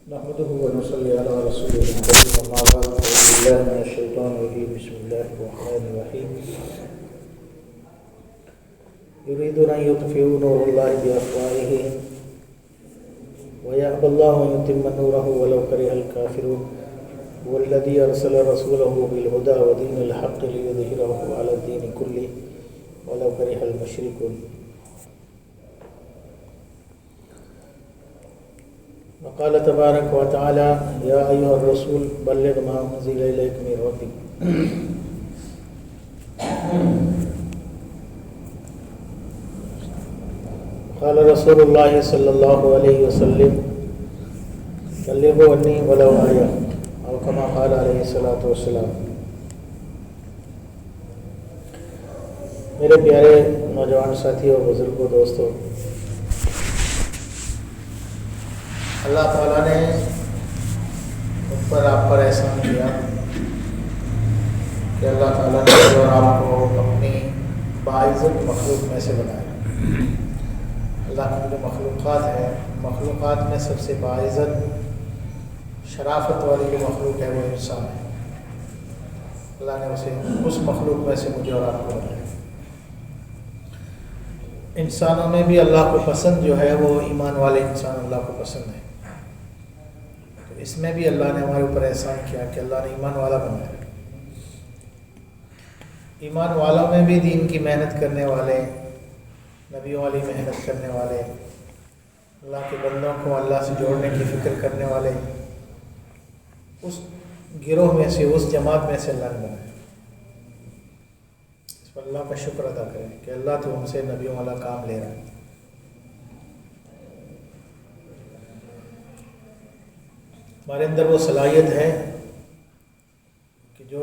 نحمده ونصلي على رسوله الكريم أما بعد فأعوذ بالله من الشيطان الرجيم بسم الله الرحمن الرحيم يريدون أن يطفئوا نور الله بأفواههم ويأبى الله أن يتم نوره ولو كره الكافرون هو الذي أرسل رسوله بالهدى ودين الحق ليظهره على الدين كله ولو كره المشركون. وقال تبارك وتعالى يا أيها الرسول بلغ ما أنزل إليك من ربك. قال رسول الله صلى الله عليه وسلم بلغوا عني ولو آية أو كما قال عليه الصلاة والسلام. میرے پیارے نوجوان ساتھیوں، بزرگوں، دوستوں، اللہ تعالیٰ نے ان پر آپ پر احسان کیا کہ اللہ تعالیٰ نے اور آپ کو اپنی باعزت مخلوق میں سے بنایا. اللہ کی جو مخلوقات ہے، مخلوقات میں سب سے باعزت شرافت والی جو مخلوق ہے وہ انسان ہے. اللہ نے اس مخلوق میں سے مجھے اور آپ کو بنایا. انسانوں میں بھی اللہ کو پسند جو ہے وہ ایمان والے انسان اللہ کو پسند ہے. تو اس میں بھی اللہ نے ہمارے اوپر احسان کیا کہ اللہ نے ایمان والا بنایا. ایمان والوں میں بھی دین کی محنت کرنے والے، نبیوں والی محنت کرنے والے، اللہ کے بندوں کو اللہ سے جوڑنے کی فکر کرنے والے، اس گروہ میں سے، اس جماعت میں سے اللہ نے بنایا. اس پر اللہ کا شکر ادا کریں کہ اللہ تو ہم سے نبیوں والا کام لے رہا ہے. ہمارے اندر وہ صلاحیت ہے کہ جو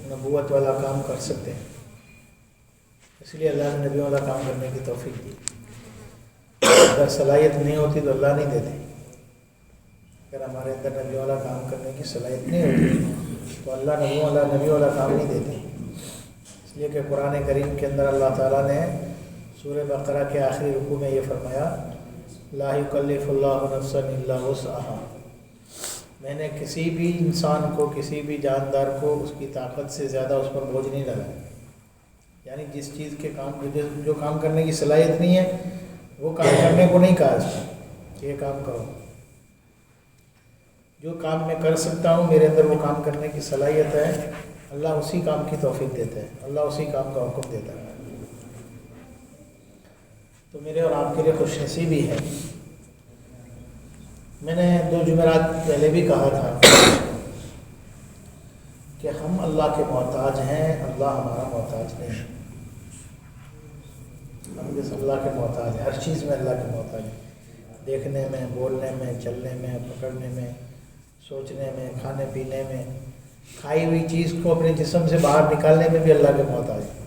نبوت والا کام کر سکتے ہیں، اس لیے اللہ نے نبیوں والا کام کرنے کی توفیق دی. اگر صلاحیت نہیں ہوتی تو اللہ نہیں دیتے. اگر ہمارے اندر نبی والا کام کرنے کی صلاحیت نہیں ہوتی تو اللہ نبی والا کام نہیں دیتے. اس لیے کہ قرآن کریم کے اندر اللہ تعالیٰ نے سورہ بقرہ کے آخری رکوع میں یہ فرمایا لا یکلف اللہ نفسا الا وسعہا. میں نے کسی بھی انسان کو، کسی بھی جاندار کو اس کی طاقت سے زیادہ اس پر بوجھ نہیں لگایا. یعنی جس چیز کے کام جو کام کرنے کی صلاحیت نہیں ہے وہ کام کرنے کو نہیں کہا کہ یہ کام کرو. جو کام میں کر سکتا ہوں، میرے اندر وہ کام کرنے کی صلاحیت ہے، اللہ اسی کام کی توفیق دیتا ہے، اللہ اسی کام کا حکم دیتا ہے. تو میرے اور آپ کے لیے خوش نصیبی ہے. میں نے 2 جمعرات پہلے بھی کہا تھا کہ ہم اللہ کے محتاج ہیں، اللہ ہمارا محتاج نہیں ہے. ہم جس اللہ کے محتاج ہیں، ہر چیز میں اللہ کے محتاج ہیں. دیکھنے میں، بولنے میں، چلنے میں، پکڑنے میں، سوچنے میں، کھانے پینے میں، کھائی ہوئی چیز کو اپنے جسم سے باہر نکالنے میں بھی اللہ کے محتاج ہیں.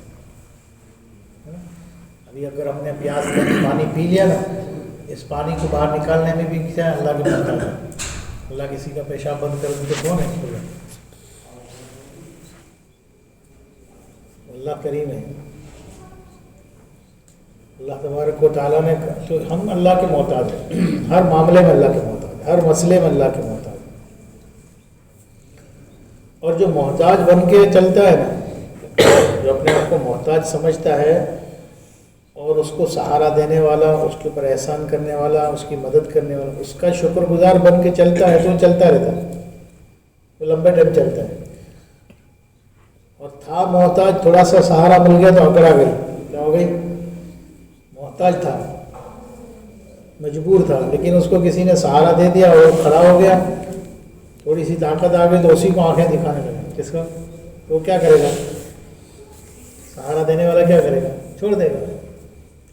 ابھی اگر ہم نے پیاس کا پانی پی لیا نا، اس پانی کو باہر نکالنے میں بھی کیا ہے؟ اللہ کے محتاج ہے. اللہ کسی کا پیشاب بند کر دے تو کون ہے؟ اللہ کریم ہے. اللہ تبارک و تعالیٰ نے، تو ہم اللہ کے محتاج ہیں. ہر معاملے میں اللہ کے محتاج ہیں، ہر مسئلے میں اللہ کے محتاج ہیں. اور جو محتاج بن کے چلتا ہے نا، جو اپنے آپ کو محتاج سمجھتا ہے اور اس کو سہارا دینے والا، اس کے اوپر احسان کرنے والا، اس کی مدد کرنے والا، اس کا شکر گزار بن کے چلتا ہے تو چلتا رہتا ہے، وہ لمبے ٹائم چلتا ہے. اور تھا محتاج، تھوڑا سا سہارا مل گیا تو اکڑا گئی. کیا ہو گئی؟ محتاج تھا، مجبور تھا، لیکن اس کو کسی نے سہارا دے دیا اور کھڑا ہو گیا. تھوڑی سی طاقت آ گئی تو اسی کو آنکھیں دکھانے لگا. کس کا؟ تو کیا کرے گا؟ سہارا دینے والا کیا کرے گا؟ چھوڑ دے گا.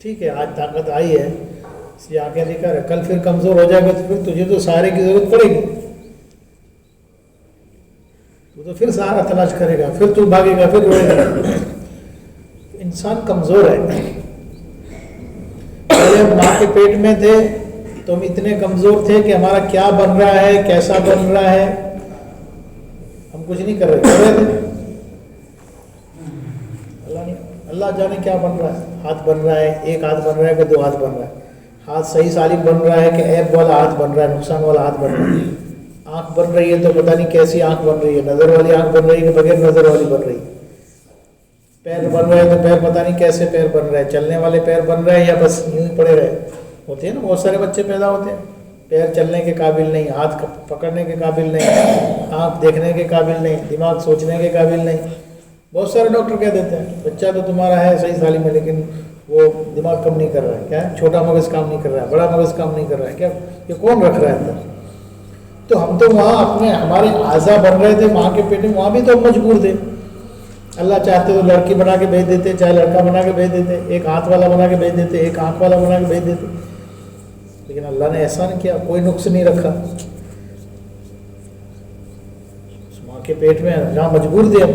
ٹھیک ہے، آج طاقت آئی ہے اس لیے آنکھیں دکھا رہا، کل پھر کمزور ہو جائے گا تو پھر تجھے تو سہارے کی ضرورت پڑے گی. تو پھر سہارا تلاش کرے گا، پھر تو بھاگے گا، پھر روئے گا. انسان کمزور ہے. پہلے ہم ماں کے پیٹ میں تھے تو ہم اتنے کمزور تھے کہ ہمارا کیا بن رہا ہے، کیسا بن رہا ہے، ہم کچھ نہیں کر رہے تھے. اللہ جانے کیا بن رہا ہے. ہاتھ بن رہا ہے، ایک ہاتھ بن رہا ہے کہ دو ہاتھ بن رہا ہے، ہاتھ صحیح سالم بن رہا ہے کہ عیب والا ہاتھ بن رہا ہے، نقصان والا ہاتھ بن رہا ہے. آنکھ بن رہی ہے تو پتہ نہیں کیسی آنکھ بن رہی ہے، نظر والی آنکھ بن رہی ہے کہ بغیر نظر والی بن رہی ہے. پیر بن رہے ہیں تو پیر پتہ نہیں کیسے پیر بن رہے ہیں، چلنے والے پیر بن رہے ہیں یا بس یوں ہی پڑے رہے. ہوتے ہیں نا بہت سارے بچے پیدا ہوتے ہیں پیر چلنے کے قابل نہیں، ہاتھ پکڑنے کے قابل نہیں، آنکھ دیکھنے کے قابل نہیں، دماغ سوچنے کے قابل نہیں. بہت سارے ڈاکٹر کہہ دیتے ہیں بچہ تو تمہارا ہے صحیح سالم ہے لیکن وہ دماغ کم نہیں کر رہا ہے. کیا ہے؟ چھوٹا مغز کام نہیں کر رہا ہے، بڑا مغز کام نہیں کر رہا ہے. کیا یہ کون رکھ رہا ہے اندر؟ تو ہم تو وہاں اپنے ہمارے اعضاء بن رہے تھے ماں کے پیٹ میں، وہاں بھی تو ہم مجبور تھے. اللہ چاہتے تو لڑکی بنا کے بھیج دیتے، چاہے لڑکا بنا کے بھیج دیتے، ایک ہاتھ والا بنا کے بھیج دیتے، ایک آنکھ والا بنا کے بھیج دیتے. لیکن اللہ نے ایسا نہیں کیا، کوئی نقص نہیں رکھا. اس ماں کے پیٹ میں جہاں مجبور تھے ہم،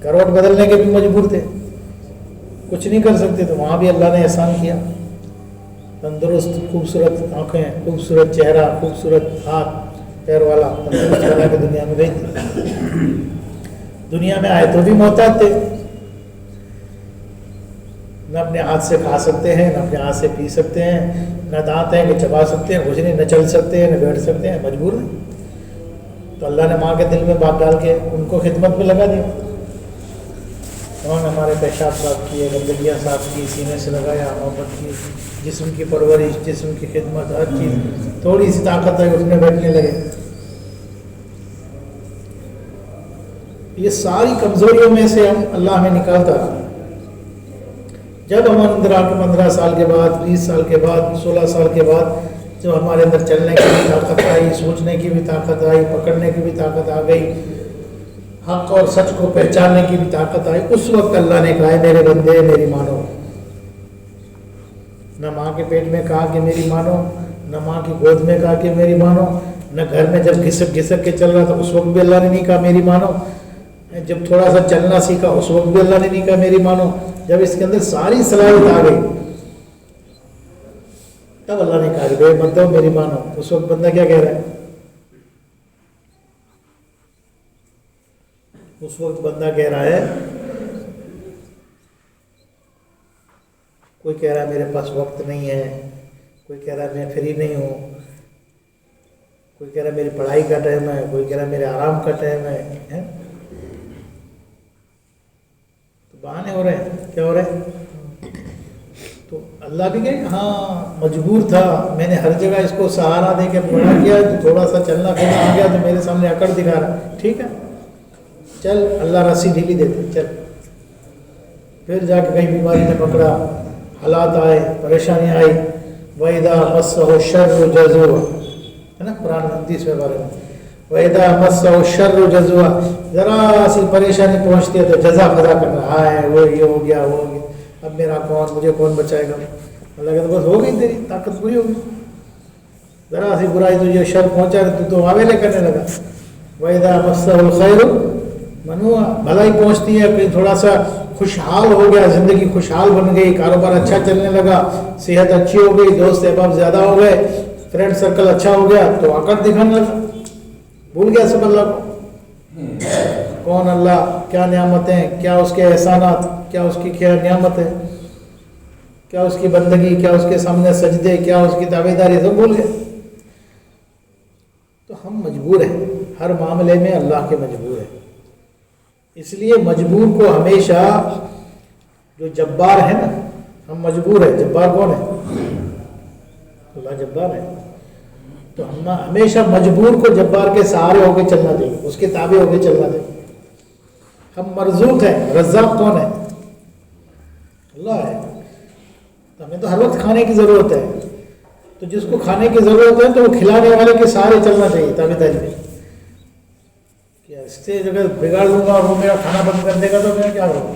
کروٹ بدلنے کے بھی مجبور تھے، کچھ نہیں کر سکتے، تو وہاں بھی اللہ نے احسان کیا. تندرست خوبصورت آنکھیں، خوبصورت چہرہ، خوبصورت ہاتھ پیر والا تندرست بنا کے دنیا میں بھیج دیا. دنیا میں آئے تو بھی محتاج تھے، نہ اپنے ہاتھ سے کھا سکتے ہیں، نہ اپنے ہاتھ سے پی سکتے ہیں، نہ دانت ہیں کہ چبا سکتے ہیں، کچھ نہیں، نہ چل سکتے ہیں، نہ بیٹھ سکتے ہیں، مجبور ہیں. تو اللہ نے ماں کے دل میں بات ڈال کے ان کو خدمت میں لگا دیا. انہوں نے ہمارے پیشاب صاف کیے، گندگیاں صاف کی، سینے سے لگایا، محبت کی، جسم کی پرورش، جسم کی خدمت، ہر چیز. تھوڑی سی طاقت ہے اٹھنے بیٹھنے لگے. یہ ساری کمزوریوں میں سے اللہ ہمیں نکالتا. جب ہم اندر آ کے 15 سال کے بعد، 20 سال کے بعد، 16 سال کے بعد جب ہمارے اندر چلنے کی بھی طاقت آئی، سوچنے کی بھی طاقت آئی، پکڑنے کی بھی طاقت آ گئی، حق اور سچ کو پہچاننے کی بھی طاقت آئی، اس وقت اللہ نے کہا میرے بندے میری مانو. نہ ماں کے پیٹ میں کہا کہ میری مانو، نہ ماں کی گود میں کہا کہ میری مانو، نہ گھر میں جب گھسک گھسک کے چل رہا تھا اس وقت بھی اللہ نے نہیں کہا میری مانو، جب تھوڑا سا چلنا سیکھا اس وقت بھی اللہ نے نہیں کہا میری مانو. جب اس کے اندر ساری صلاحیت آ گئی تب اللہ نے کہا کہ بے بندو میری مانو. اس وقت بندہ کیا کہہ رہا ہے؟ اس وقت بندہ کہہ رہا ہے، کوئی کہہ رہا ہے میرے پاس وقت نہیں ہے، کوئی کہہ رہا ہے میں فری نہیں ہوں، کوئی کہہ رہا ہے میری پڑھائی کا ٹائم ہے، کوئی کہہ رہا ہے میرے آرام کا ٹائم ہے. تو بہانے ہو رہے ہیں. کیا ہو رہے ہیں؟ تو اللہ بھی کہ ہاں مجبور تھا، میں نے ہر جگہ اس کو سہارا دے کے بڑا کیا، تو تھوڑا سا چلنا پھرنا آ گیا تو میرے سامنے اکڑ دکھا رہا. ٹھیک ہے چل، اللہ رسی ڈھیلی دیتے چل. پھر جا کے کہیں بیماری نے پکڑا، حالات آئے، پریشانی آئی. وَإِذَا مَسَّهُ الشَّرُّ جَزُوعًا، ہے نا قرآن 29ویں بارے میں. وَإِذَا مَسَّهُ الشَّرُّ جَزُوعًا، ذرا سی پریشانی پہنچتی ہے تو جزا فضا کرنا، ہائے وہ یہ ہو گیا وہ ہو گیا، اب میرا کون، مجھے کون بچائے گا. اللہ کہتا بس ہو گئی تیری طاقت پوری ہو گئی. ذرا سی برائی تجھے شر پہنچا تو آویلے کرنے لگا. وَإِذَا مَسَّهُ الْخَيْرُ مَنُوعًا، بھلائی پہنچتی ہے کہیں تھوڑا سا خوشحال ہو گیا، زندگی خوشحال بن گئی، کاروبار اچھا چلنے لگا، صحت اچھی ہو گئی، دوست احباب زیادہ ہو گئے، فرینڈ سرکل اچھا ہو گیا تو آکڑ دکھانے لگا، بھول گیا سب اللہ کو. کون اللہ، کیا نعمتیں، کیا اس کے احسانات، کیا اس کی کیا نعمت ہے، کیا اس کی بندگی، کیا اس کے سامنے سجدے، کیا اس کی تابعداری، سب بھول گئے. تو ہم مجبور ہیں ہر معاملے میں، اللہ کے مجبور ہیں. اس لیے مجبور کو ہمیشہ، جو جبار ہے نا، ہم مجبور ہیں. جبار کون ہے؟ اللہ جبار ہے. تو ہم ہمیشہ مجبور کو جبار کے سہارے ہو کے چلنا چاہیے، اس کے تابع ہو کے چلنا چاہیے. ہم مرزوق ہیں. رزاق کون ہے؟ اللہ ہے. تو ہمیں تو ہر وقت کھانے کی ضرورت ہے، تو جس کو کھانے کی ضرورت ہے تو وہ کھلانے والے کے سہارے چلنا چاہیے تابع داری میں. کیا اس سے اگر بگاڑ لوں گا اور وہ میرا کھانا بند کر دے گا تو میں کیا کروں گا؟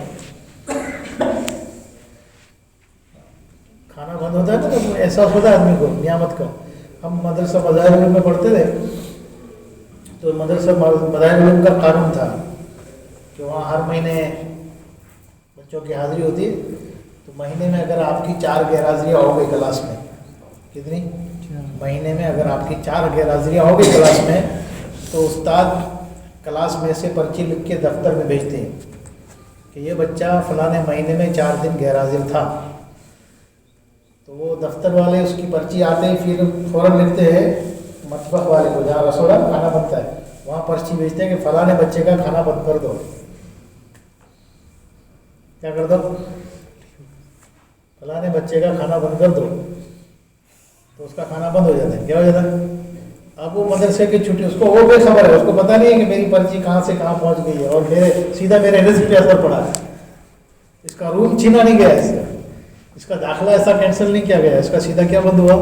کھانا بند ہوتا ہے نا تو احساس ہوتا ہے آدمی کو نعمت کا. ہم مدرسہ مظاہر علوم میں پڑھتے تھے تو مدرسہ مظاہر علوم کا قانون تھا کہ وہاں ہر مہینے بچوں کی حاضری ہوتی ہے. تو مہینے میں اگر آپ کی 4 غیر حاضریاں ہو گئی کلاس میں، کتنی؟ مہینے میں اگر آپ کی 4 غیر حاضریاں ہو گئی کلاس میں تو استاد کلاس میں سے پرچی لکھ کے دفتر میں بھیجتے ہیں کہ یہ بچہ فلاں مہینے میں 4 دن غیر حاضر تھا، تو وہ دفتر والے اس کی پرچی آتے ہی پھر فوراً لکھتے ہیں مطبخ والے کو جہاں رسوڑا کھانا بنتا ہے، وہاں پرچی بھیجتے ہیں کہ فلاں بچے کا کھانا بند کر دو. کیا کر دو؟ فلاں بچے کا کھانا بند کر دو، تو اس کا کھانا بند ہو جاتا ہے. کیا ہو جاتا ہے؟ اب وہ مدرسے کی چھٹی، اس کو وہ بے خبر ہے، اس کو پتہ نہیں ہے کہ میری پرچی کہاں سے کہاں پہنچ گئی ہے اور سیدھا میرے رزق پہ اثر پڑا ہے. اس کا روم چھینا نہیں گیا، اس کا داخلہ ایسا کینسل نہیں کیا گیا، اس کا سیدھا کیا بند ہوا؟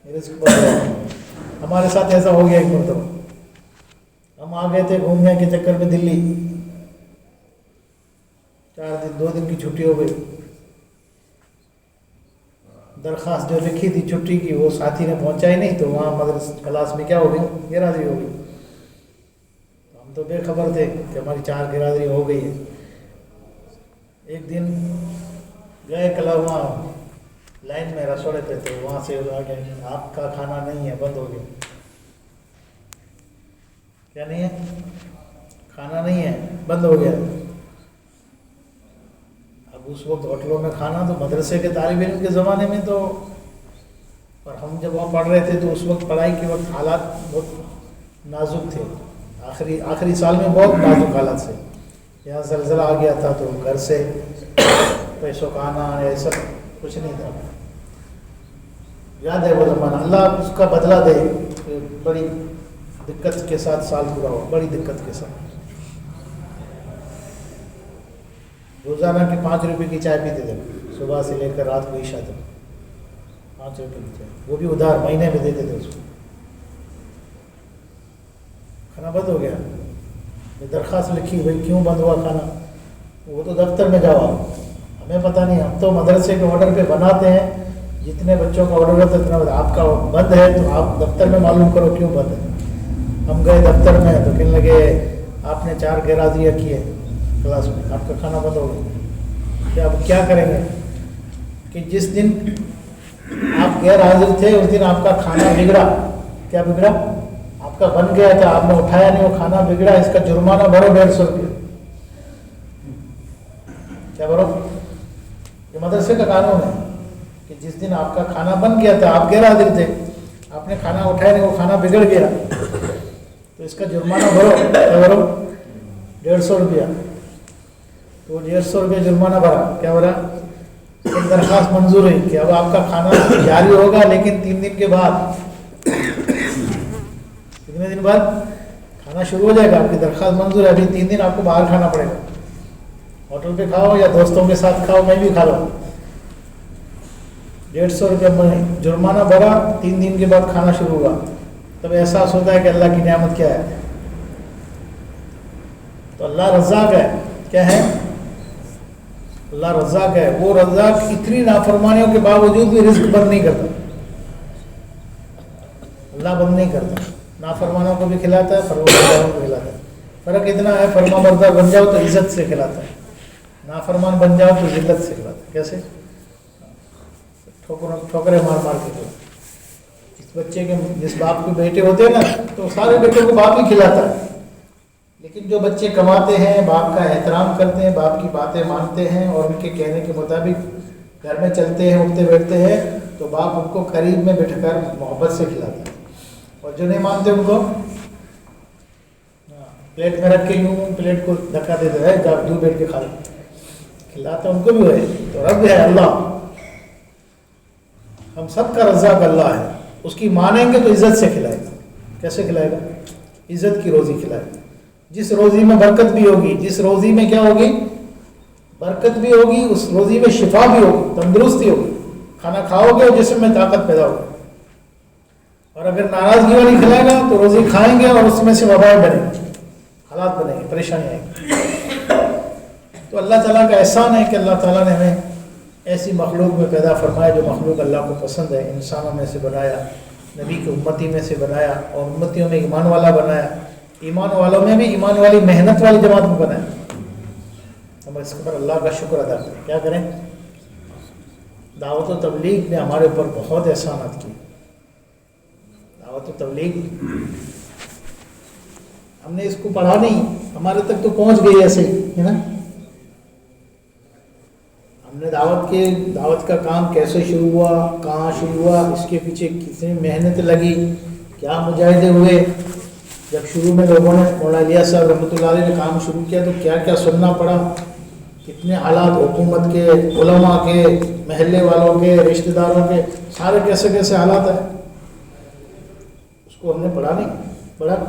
رزق بند ہوا. ہمارے ساتھ ایسا ہو گیا ایک مرتبہ. ہم آ گئے تھے گھومنے کے چکر میں دلی، 4 دن 2 دن کی چھٹی ہو گئی. درخواست جو لکھی تھی چھٹی کی وہ ساتھی نے پہنچائی نہیں، تو وہاں مدرسہ کلاس میں کیا ہو گئی؟ غیرحاضری ہو گئی. ہم تو بے خبر تھے کہ ہماری 4 غیرحاضری ہو گئی ہے. ایک دن گئے کلا وہاں لائن میں رسوڑے پہ، تو وہاں سے آ گئے آپ کا کھانا نہیں ہے، بند ہو گیا. کیا نہیں ہے؟ کھانا نہیں ہے، بند ہو گیا. اب اس وقت ہوٹلوں میں کھانا تو مدرسے کے طالب علم کے زمانے میں تو، اور ہم جب وہاں پڑھ رہے تھے تو اس وقت پڑھائی کے وقت حالات بہت نازک تھے. آخری سال میں بہت نازک حالات سے. یہاں زلزلہ آ گیا تھا تو گھر سے پیسوں کا آنا ایسا کچھ نہیں تھا. یاد ہے وہ زمانہ، اللہ اس کا بدلہ دے. بڑی دقت کے ساتھ سال پورا ہو، بڑی دقت کے ساتھ. روزانہ کی 5 روپے کی چائے پیتے تھے، صبح سے لے کر رات کو عشاء تک. 5 روپے کی چائے، وہ بھی ادھار مہینے میں دیتے تھے اس کو. کھانا بند ہو گیا. درخواست لکھی بھائی کیوں بند ہوا کھانا؟ وہ تو دفتر میں جاؤ، ہمیں پتہ نہیں. ہم تو مدرسے کے آرڈر پہ بناتے ہیں، جتنے بچوں کا آرڈر ہوتا ہے اتنا. آپ کا بند ہے تو آپ دفتر میں معلوم کرو کیوں بند ہے. ہم گئے دفتر میں تو کہنے لگے آپ نے 4 غیرحاضریاں کی ہے کلاس میں، آپ کا کھانا بند ہو گیا. کہ اب کیا کریں گے کہ جس دن آپ غیر حاضر تھے اس دن آپ کا کھانا بگڑا. کیا بگڑا؟ آپ کا بن گیا تھا، آپ نے اٹھایا نہیں، وہ کھانا بگڑا، اس کا جرمانہ بھرو 150 روپے. کیا بھرو؟ یہ مدرسے کا قانون ہے کہ جس دن آپ کا کھانا بن گیا تھا، آپ غیر حاضر تھے، آپ نے کھانا اٹھایا نہیں، وہ کھانا بگڑ گیا، تو اس کا جرمانہ بھرو. کیا بھرو؟ 150 روپیہ. تو 150 روپیہ جرمانہ بھرا. کیا بھرا؟ ایک درخواست منظور ہوئی کہ اب آپ کا کھانا جاری ہوگا، لیکن 3 دن کے بعد. کتنے دن بعد کھانا شروع ہو جائے گا؟ آپ کی درخواست منظور ہے، ابھی 3 دن آپ کو باہر کھانا پڑے گا. ہوٹل پہ کھاؤ یا دوستوں کے ساتھ کھاؤ، میں بھی کھا لوں. 150 روپیہ جرمانہ بھرا. 3 دن کے بعد کھانا شروع ہوا. تب احساس ہوتا ہے کہ اللہ کی نعمت کیا ہے. تو اللہ رزاق ہے. کیا ہے؟ اللہ رزاق ہے. وہ رزاق اتنی نافرمانیوں کے باوجود بھی رزق بند نہیں کرتا. اللہ بند نہیں کرتا، نافرمانوں کو بھی کھلاتا ہے، فرما برداروں کو کھلاتا ہے. فرق اتنا ہے، فرما بردار بن جاؤ تو عزت سے کھلاتا ہے، نافرمان بن جاؤ تو ذلت سے کھلاتا ہے. کیسے؟ ٹھوکریں مار مار کے. اس بچے کے جس باپ کے بیٹے ہوتے ہیں نا، تو سارے بیٹوں کو باپ ہی کھلاتا ہے. لیکن جو بچے کماتے ہیں، باپ کا احترام کرتے ہیں، باپ کی باتیں مانتے ہیں اور ان کے کہنے کے مطابق گھر میں چلتے ہیں، اٹھتے بیٹھتے ہیں، تو باپ ان کو قریب میں بٹھ کر محبت سے کھلاتا ہے. اور جو نہیں مانتے ان کو پلیٹ میں رکھ کے یوں پلیٹ کو دھکا دیتے ہیں، جب دور بیٹھ کے کھا لو. کھلاتا ان کو بھی ہے. تو رب ہے اللہ، ہم سب کا رزاق اللہ ہے. اس کی مانیں گے تو عزت سے کھلائے گا. کیسے کھلائے گا؟ عزت کی روزی کھلائے گا. جس روزی میں برکت بھی ہوگی، جس روزی میں کیا ہوگی؟ برکت بھی ہوگی، اس روزی میں شفا بھی ہوگی، تندرستی ہوگی. کھانا کھاؤ گے اور جسم میں طاقت پیدا ہوگی. اور اگر ناراضگی والی کھلائے گا تو روزی کھائیں گے اور اس میں سے وبائیں بنے گی، حالات بنے گی، پریشانی آئے گی. تو اللہ تعالیٰ کا احسان ہے کہ اللہ تعالیٰ نے ہمیں ایسی مخلوق میں پیدا فرمایا جو مخلوق اللہ کو پسند ہے. انسانوں میں سے بنایا، نبی کی امتی میں سے بنایا، اور امتیوں میں ایمان والا بنایا. ایمان والوں میں بھی ایمان والی محنت والی جماعت میں بنایا. ہم اس پر اللہ کا شکر ادا کریں. کیا کریں؟ دعوت و تبلیغ نے ہمارے اوپر بہت احسانات کیے. دعوت و تبلیغ ہم نے اس کو پڑھا نہیں، ہمارے تک تو پہنچ گئی ایسے ہی ہے نا. ہم نے دعوت کا کام کیسے شروع ہوا، کہاں شروع ہوا، اس کے پیچھے کتنی محنت لگی، کیا مجاہدے ہوئے. جب شروع میں لوگوں نے مولانا الیاس صاحب رحمۃ اللہ علیہ نے کام شروع کیا تو کیا کیا سننا پڑا، کتنے حالات حکومت کے، علماء کے، محلے والوں کے، رشتہ داروں کے، سارے کیسے کیسے حالات ہیں. اس کو ہم نے پڑھا نہیں، پڑھا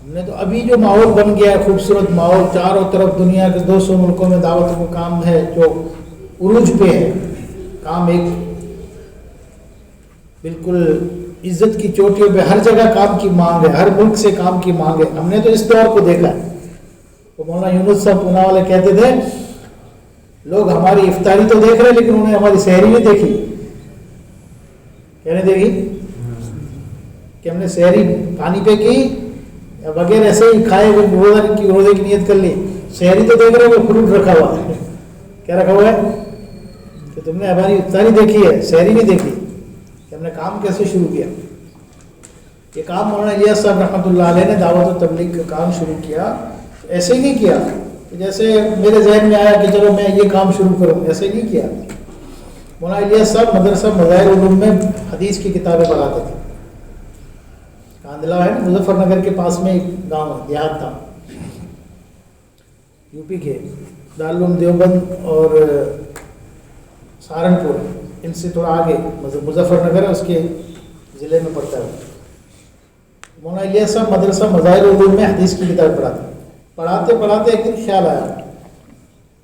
ہم نے تو ابھی جو ماحول بن گیا ہے، خوبصورت ماحول، چاروں طرف دنیا کے 200 ملکوں میں دعوت کو کام ہے جو عروج پہ ہے، کام ایک بالکل عزت کی چوٹیوں پہ، ہر جگہ کام کی مانگ ہے، ہر ملک سے کام کی مانگ ہے. ہم نے تو اس دور کو دیکھا ہے. تو مولانا یونس صاحب پونا والے کہتے تھے لوگ ہماری افطاری تو دیکھ رہے لیکن انہیں ہماری سحری نہیں دیکھی. کیا نہیں دیکھی کہ ہم نے سحری پانی پہ کی یا بغیر ایسے ہی کھائے روزے کی نیت کر لی. سحری تو دیکھ رہے وہ فروٹ رکھا ہوا ہے. کیا رکھا ہوا ہے کہ تم نے ہماری افطاری دیکھی ہے، سحری نہیں دیکھی کہ ہم نے کام کیسے شروع کیا. یہ کام مولانا الیاس صاحب رحمۃ اللہ علیہ نے دعوت و تبلیغ کا کام شروع کیا ایسے ہی نہیں کیا کہ جیسے میرے ذہن میں آیا کہ چلو میں یہ کام شروع کروں، ایسے ہی نہیں کیا. مولانا الیاس صاحب مدرسہ مظاہر علوم میں حدیث کی کتابیں پڑھاتے تھے. کاندلہ ہے نا، مظفر نگر کے پاس میں ایک گاؤں دیہات تھا یو پی کے. دارالعلوم دیوبند اور سہارنپور ان سے تھوڑا آگے مظفر نگر ہے، اس کے ضلع میں پڑتا ہے. مولانا الیاس صاحب مدرسہ مظاہر علوم میں حدیث کی کتابیں پڑھاتے پڑھاتے ایک دن خیال آیا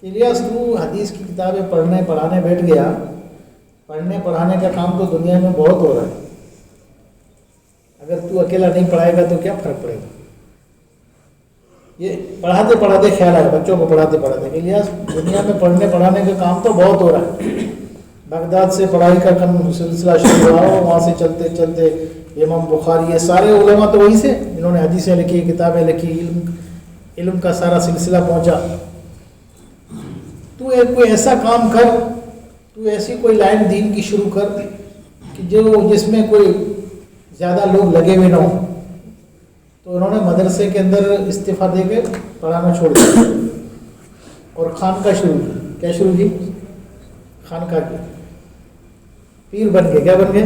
کہ الیاس تو حدیث کی کتابیں پڑھانے بیٹھ گیا، پڑھنے پڑھانے کا کام تو دنیا میں بہت ہو رہا ہے، اگر تو اکیلا نہیں پڑھائے گا تو کیا فرق پڑے گا. یہ پڑھاتے پڑھاتے خیال آیا بچوں کو پڑھاتے پڑھاتے کہ الیاس دنیا میں پڑھنے پڑھانے کا کام تو بہت ہو رہا ہے. بغداد سے پڑھائی کا کم سلسلہ شروع ہوا، وہاں سے چلتے چلتے امام بخاری، یہ سارے علماء تو وہی سے انہوں نے حدیثیں لکھی، کتابیں لکھی، علم کا سارا سلسلہ پہنچا. تو کوئی ایسا کام کر، تو ایسی کوئی لائن دین کی شروع کر کہ جس میں کوئی زیادہ لوگ لگے ہوئے نہ ہوں. تو انہوں نے مدرسے کے اندر استعفیٰ دے کے پڑھانا چھوڑ دیا اور خانقاہ شروع کی. کیا شروع کی؟ خانقاہ کی. پیر بن گئے. کیا بن گئے؟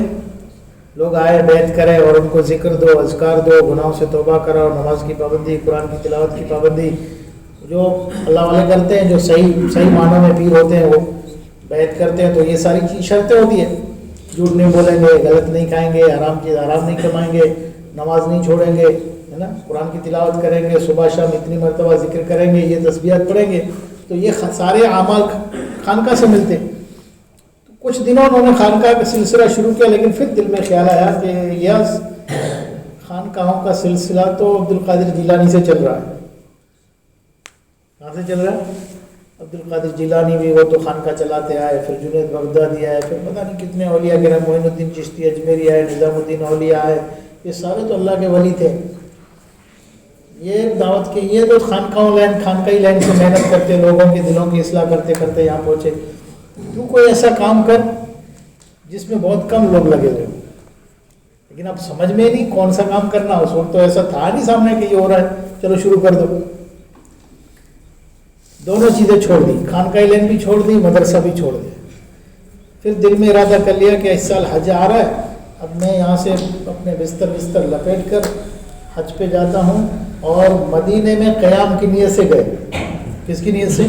لوگ آئے بیعت کرے اور ان کو ذکر دو، اذکار دو، گناہوں سے توبہ کراؤ، نماز کی پابندی، قرآن کی تلاوت کی پابندی، جو اللہ والے کرتے ہیں، جو صحیح معنوں میں پیر ہوتے ہیں وہ بیعت کرتے ہیں. تو یہ ساری شرطیں ہوتی ہیں، جھوٹ نہیں بولیں گے، غلط نہیں کھائیں گے، حرام نہیں کمائیں گے، نماز نہیں چھوڑیں گے، ہے نا، قرآن کی تلاوت کریں گے، صبح شام اتنی مرتبہ ذکر کریں گے، یہ تسبیحات پڑھیں گے. تو یہ سارے اعمال خانقاہ سے ملتے ہیں. کچھ دنوں انہوں نے خانقاہ کا سلسلہ شروع کیا، لیکن پھر دل میں خیال آیا کہ یہ خانقاہوں کا سلسلہ تو عبد القادر جیلانی سے چل رہا ہے. کہاں سے چل رہا ہے؟ عبد القادر جیلانی بھی، وہ تو خانقاہ چلاتے آئے، پھر جنید بغدادی آئے، پھر پتہ نہیں کتنے اولیاء کرام، معین الدین چشتی اجمیری آئے، نظام الدین اولیاء آئے. یہ سارے تو اللہ کے ولی تھے. یہ دعوت کے یہ تو خانقاہی لائن سے محنت کرتے، لوگوں کے دلوں کی اصلاح کرتے کرتے یہاں پہنچے. تو کوئی ایسا کام کر جس میں بہت کم لوگ لگے ہوئے. لیکن اب سمجھ میں نہیں کون سا کام کرنا. اس وقت تو ایسا تھا نہیں سامنے کہ یہ ہو رہا ہے، چلو شروع کر دو. دونوں چیزیں چھوڑ دی، خانقاہی لائن بھی چھوڑ دی، مدرسہ بھی چھوڑ دیا. پھر دل میں ارادہ کر لیا کہ اس سال حج آ رہا ہے، اب میں یہاں سے اپنے بستر لپیٹ کر حج پہ جاتا ہوں. اور مدینے میں قیام کی نیت سے گئے. کس کی نیت سے؟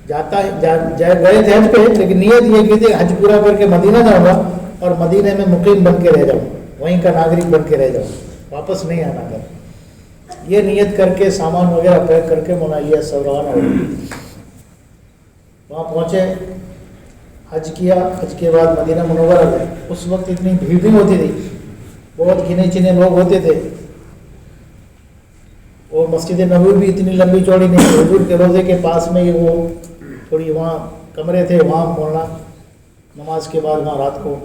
گئے تھے حج پہ، لیکن نیت یہ کی تھی حج پورا کر کے مدینہ جاؤں گا اور مدینے میں مقیم بن کے رہ جاؤں، وہیں کا ناگرک بن کے رہ جاؤں، واپس نہیں آنا کر. یہ نیت کر کے سامان وغیرہ پیک کر کے مولانا الیاس صاحب روانہ ہو گئے. وہاں پہنچے، حج کیا. حج کے بعد مدینہ منورہ گئے. اس وقت اتنی بھیڑ نہیں ہوتی تھی، بہت گنے چنے لوگ ہوتے تھے. اور مسجد نبوی بھی اتنی لمبی چوڑی نہیں تھی. حضور کے روضے کے پاس میں ہی وہ تھوڑی وہاں کمرے تھے، وہاں مولانا نماز کے بعد وہاں رات کو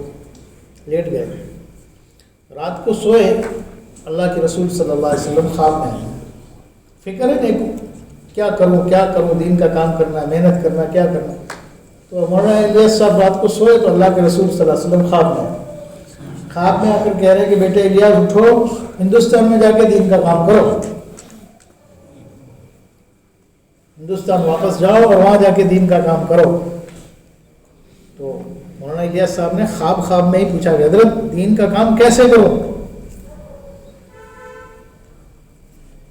لیٹ گئے. رات کو سوئے، اللہ کے رسول صلی اللہ علیہ وسلم خواب میں ہیں. فکر ہے نہیں کیا کروں، دین کا کام کرنا ہے، محنت کرنا، کیا کرنا. تو مولانا الیاس صاحب رات کو سوئے تو اللہ کے رسول صلی اللہ علیہ وسلم خواب میں آ کر کہہ رہے ہیں کہ بیٹے الیاس اٹھو، ہندوستان میں جا کے دین کا کام کرو. ہندوستان واپس جاؤ اور وہاں جا کے دین کا کام کرو. تو مولانا الیاس صاحب نے خواب میں ہی پوچھا کہ حضرت دین کا کام کیسے کروں,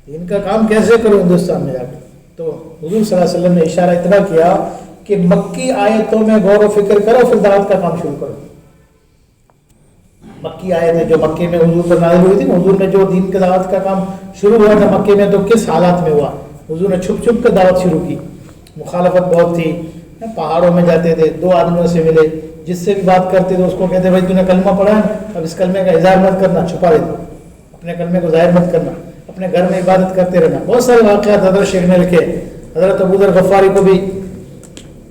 دین کا کام کیسے کروں ہندوستان میں جا کے. تو حضور صلی اللہ علیہ وسلم نے اشارہ اتنا کیا کہ مکی آیتوں میں غور و فکر کرو, پھر دعوت کا کام شروع کرو. مکی آیتیں جو مکے میں حضور پر نازل ہوئی تھی, حضور نے جو دین کی دعوت کا کام شروع ہوا تھا مکے میں, تو کس حالات میں ہوا؟ حضور نے چھپ چھپ کر دعوت شروع کی, مخالفت بہت تھی, پہاڑوں میں جاتے تھے, 2 آدمیوں سے ملے, جس سے بھی بات کرتے تھے اس کو کہتے بھائی تو نے کلمہ پڑھا ہے, اب اس کلمے کا اظہار مت کرنا, چھپا لینا, اپنے کلمے کو ظاہر مت کرنا, اپنے گھر میں عبادت کرتے رہنا. بہت سارے واقعات حضرت شیخ نے لکھے. حضرت ابو ذر غفاری کو بھی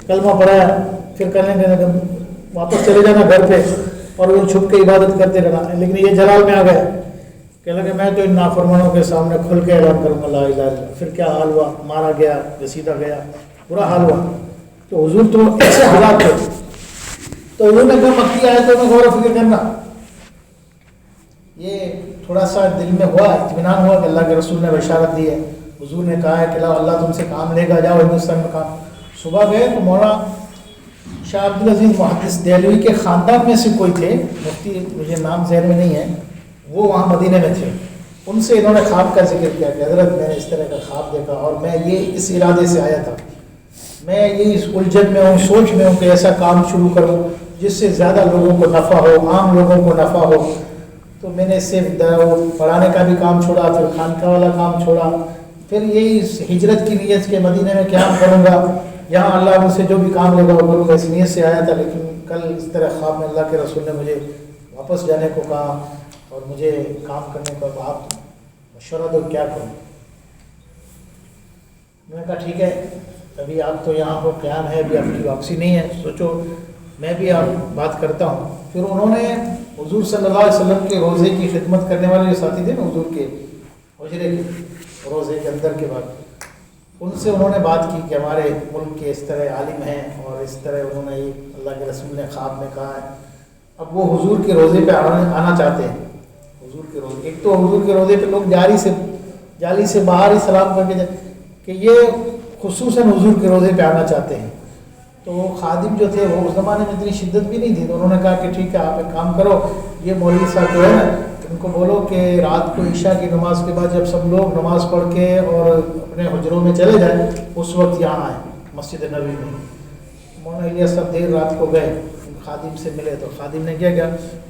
کلمہ پڑھایا, پھر کلمے واپس چلے جانا گھر پہ اور وہ چھپ کے عبادت کرتے رہنا. لیکن یہ جلال میں آ گئے, کہنے لگے میں تو ان نافرمانوں کے سامنے کھل کے اعلان کروں گا لا الہ الا اللہ. پھر کیا حال ہوا, مارا گیا, گھسیٹا گیا, برا حال ہوا. تو حضور تو ایسے حالات تھے. تو حضور نے کہا مکی آیتوں میں غور و فکر کرنا. یہ تھوڑا سا دل میں ہوا, اطمینان ہوا کہ اللہ کے رسول نے بشارت دی ہے. حضور نے کہا ہے کہ اللہ تم سے کام لے گا, جاؤ ہندوستان میں کام. صبح گئے تو مولانا شاہ عبدالعزیز محدث دہلوی کے خاندان میں سے کوئی تھے, مفتی مجھے نام ذہن میں نہیں ہے, وہ وہاں مدینے میں تھے. ان سے انہوں نے خواب کا ذکر کیا کہ حضرت میں نے اس طرح کا خواب دیکھا اور میں یہ اس ارادے سے آیا تھا, میں یہ اس الجھن میں ہوں, سوچ میں ہوں کہ ایسا کام شروع کروں جس سے زیادہ لوگوں کو نفع ہو, عام لوگوں کو نفع ہو. تو میں نے صرف پڑھانے کا بھی کام چھوڑا, پھر خانقاہ والا کام چھوڑا, پھر یہی ہجرت کی نیت کے مدینے میں کیا کروں گا, یہاں اللہ مجھ سے جو بھی کام لے گا وہ کروں گا, اس نیت سے آیا تھا. لیکن کل اس طرح خواب میں اللہ کے رسول نے مجھے واپس جانے کو کہا اور مجھے کام کرنے کا, آپ مشورہ دو کیا کروں. میں نے کہا ٹھیک ہے, ابھی آپ تو یہاں کو قیام ہے, ابھی آپ کی واپسی نہیں ہے, سوچو میں بھی آپ بات کرتا ہوں. پھر انہوں نے حضور صلی اللہ علیہ وسلم کے روزے کی خدمت کرنے والے جو ساتھی تھے نا حضور کے حجرے کے روزے کے اندر کے بعد, ان سے انہوں نے بات کی کہ ہمارے ملک کے اس طرح عالم ہیں اور اس طرح انہوں نے اللہ کے رسول نے خواب میں کہا ہے, اب وہ حضور کے روزے پہ آنا چاہتے ہیں. حضور کے روزے, ایک تو حضور کے روزے پہ لوگ جالی سے باہر ہی سلام کر کے کہ یہ خصوصاً حضور کے روزے پہ آنا چاہتے ہیں. تو خادم جو تھے وہ اس زمانے میں اتنی شدت بھی نہیں تھی, تو انہوں نے کہا کہ ٹھیک ہے آپ ایک کام کرو, یہ مولوی صاحب جو ہے نا ان کو بولو کہ رات کو عشاء کی نماز کے بعد جب سب لوگ نماز پڑھ کے اور اپنے حجروں میں چلے جائیں اس وقت یہاں آئیں مسجد نبوی میں. مولانا الیاس صاحب دیر رات کو گئے, خادم سے ملے, تو خادم نے کیا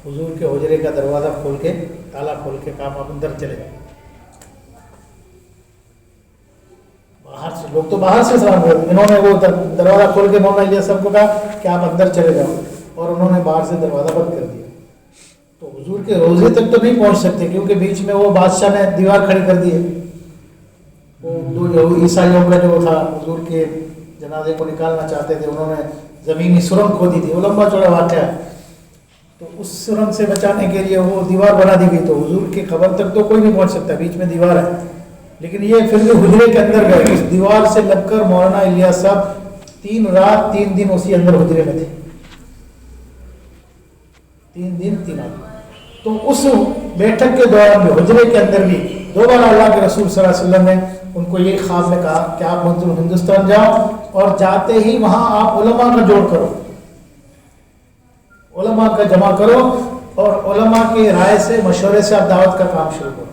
حضور کے حجرے کا دروازہ کھول کے, تالا کھول کے کہا آپ اندر چلے جائیں. باہر سے لوگ تو باہر سے سلام کرتے, انہوں نے وہ دروازہ کھول کے مولانا الیاس صاحب کو کہا کہ آپ اندر چلے جاؤ, اور انہوں نے باہر سے دروازہ بند کر دیا. تو حضور کے روزے تک تو نہیں پہنچ سکتے کیونکہ بیچ میں وہ بادشاہ نے دیوار کھڑی کر دی ہے. وہ عیسائیوں کا جو تھا حضور کے جنازے کو نکالنا چاہتے تھے, انہوں نے زمینی سرنگ کھودی تھی, وہ لمبا چوڑا واقعہ ہے. تو اس سرنگ سے بچانے کے لیے وہ دیوار بنا دی گئی, تو حضور کی قبر تک تو کوئی نہیں پہنچ سکتا, بیچ میں دیوار ہے. لیکن یہ پھر بھی حجرے کے اندر گئے, اس دیوار سے لگ کر مولانا الیاس صاحب 3 رات 3 دن اسی اندر حجرے میں تھے, 3 دن 3 رات. تو اس بیٹھک کے دوران بھی حجرے کے اندر بھی دوبارہ اللہ کے رسول صلی اللہ علیہ وسلم نے ان کو یہ خواب میں کہا کہ آپ ہندوستان جاؤ اور جاتے ہی وہاں آپ علماء کا جوڑ کرو, علماء کا جمع کرو اور علماء کے رائے سے مشورے سے آپ دعوت کا کام شروع کرو.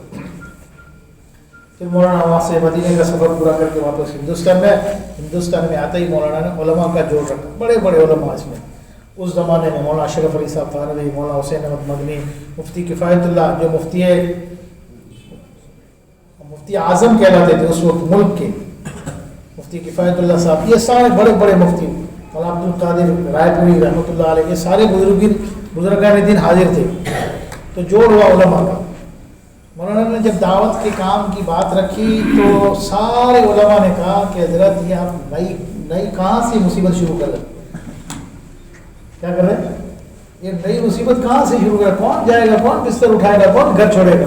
پھر مولانا وہاں سے مدینے کا سفر پورا کر کے واپس ہندوستان میں آتے ہی مولانا نے علماء کا جوڑ رکھا, بڑے بڑے علماء اس میں. اس زمانے میں مولانا اشرف علی صاحب تھانوی, مولانا حسین احمد مدنی, مفتی کفایت اللہ جو مفتی اعظم کہلاتے تھے اس وقت ملک کے, مفتی کفایت اللہ صاحب, یہ سارے بڑے بڑے مفتی, مولانا عبد القادر رائے پوری رحمۃ اللہ علیہ, یہ سارے بزرگان دین حاضر تھے. تو جوڑ ہوا علماء کا. مولانا نے جب دعوت کے کام کی بات رکھی تو سارے علماء نے کہا کہ حضرت یہ آپ نئی کہاں سے مصیبت شروع کر رہے, کیا کر رہے ہیں, یہ نئی مصیبت کہاں سے شروع کر, کون جائے گا, کون بستر اٹھائے گا, کون گھر چھوڑے گا.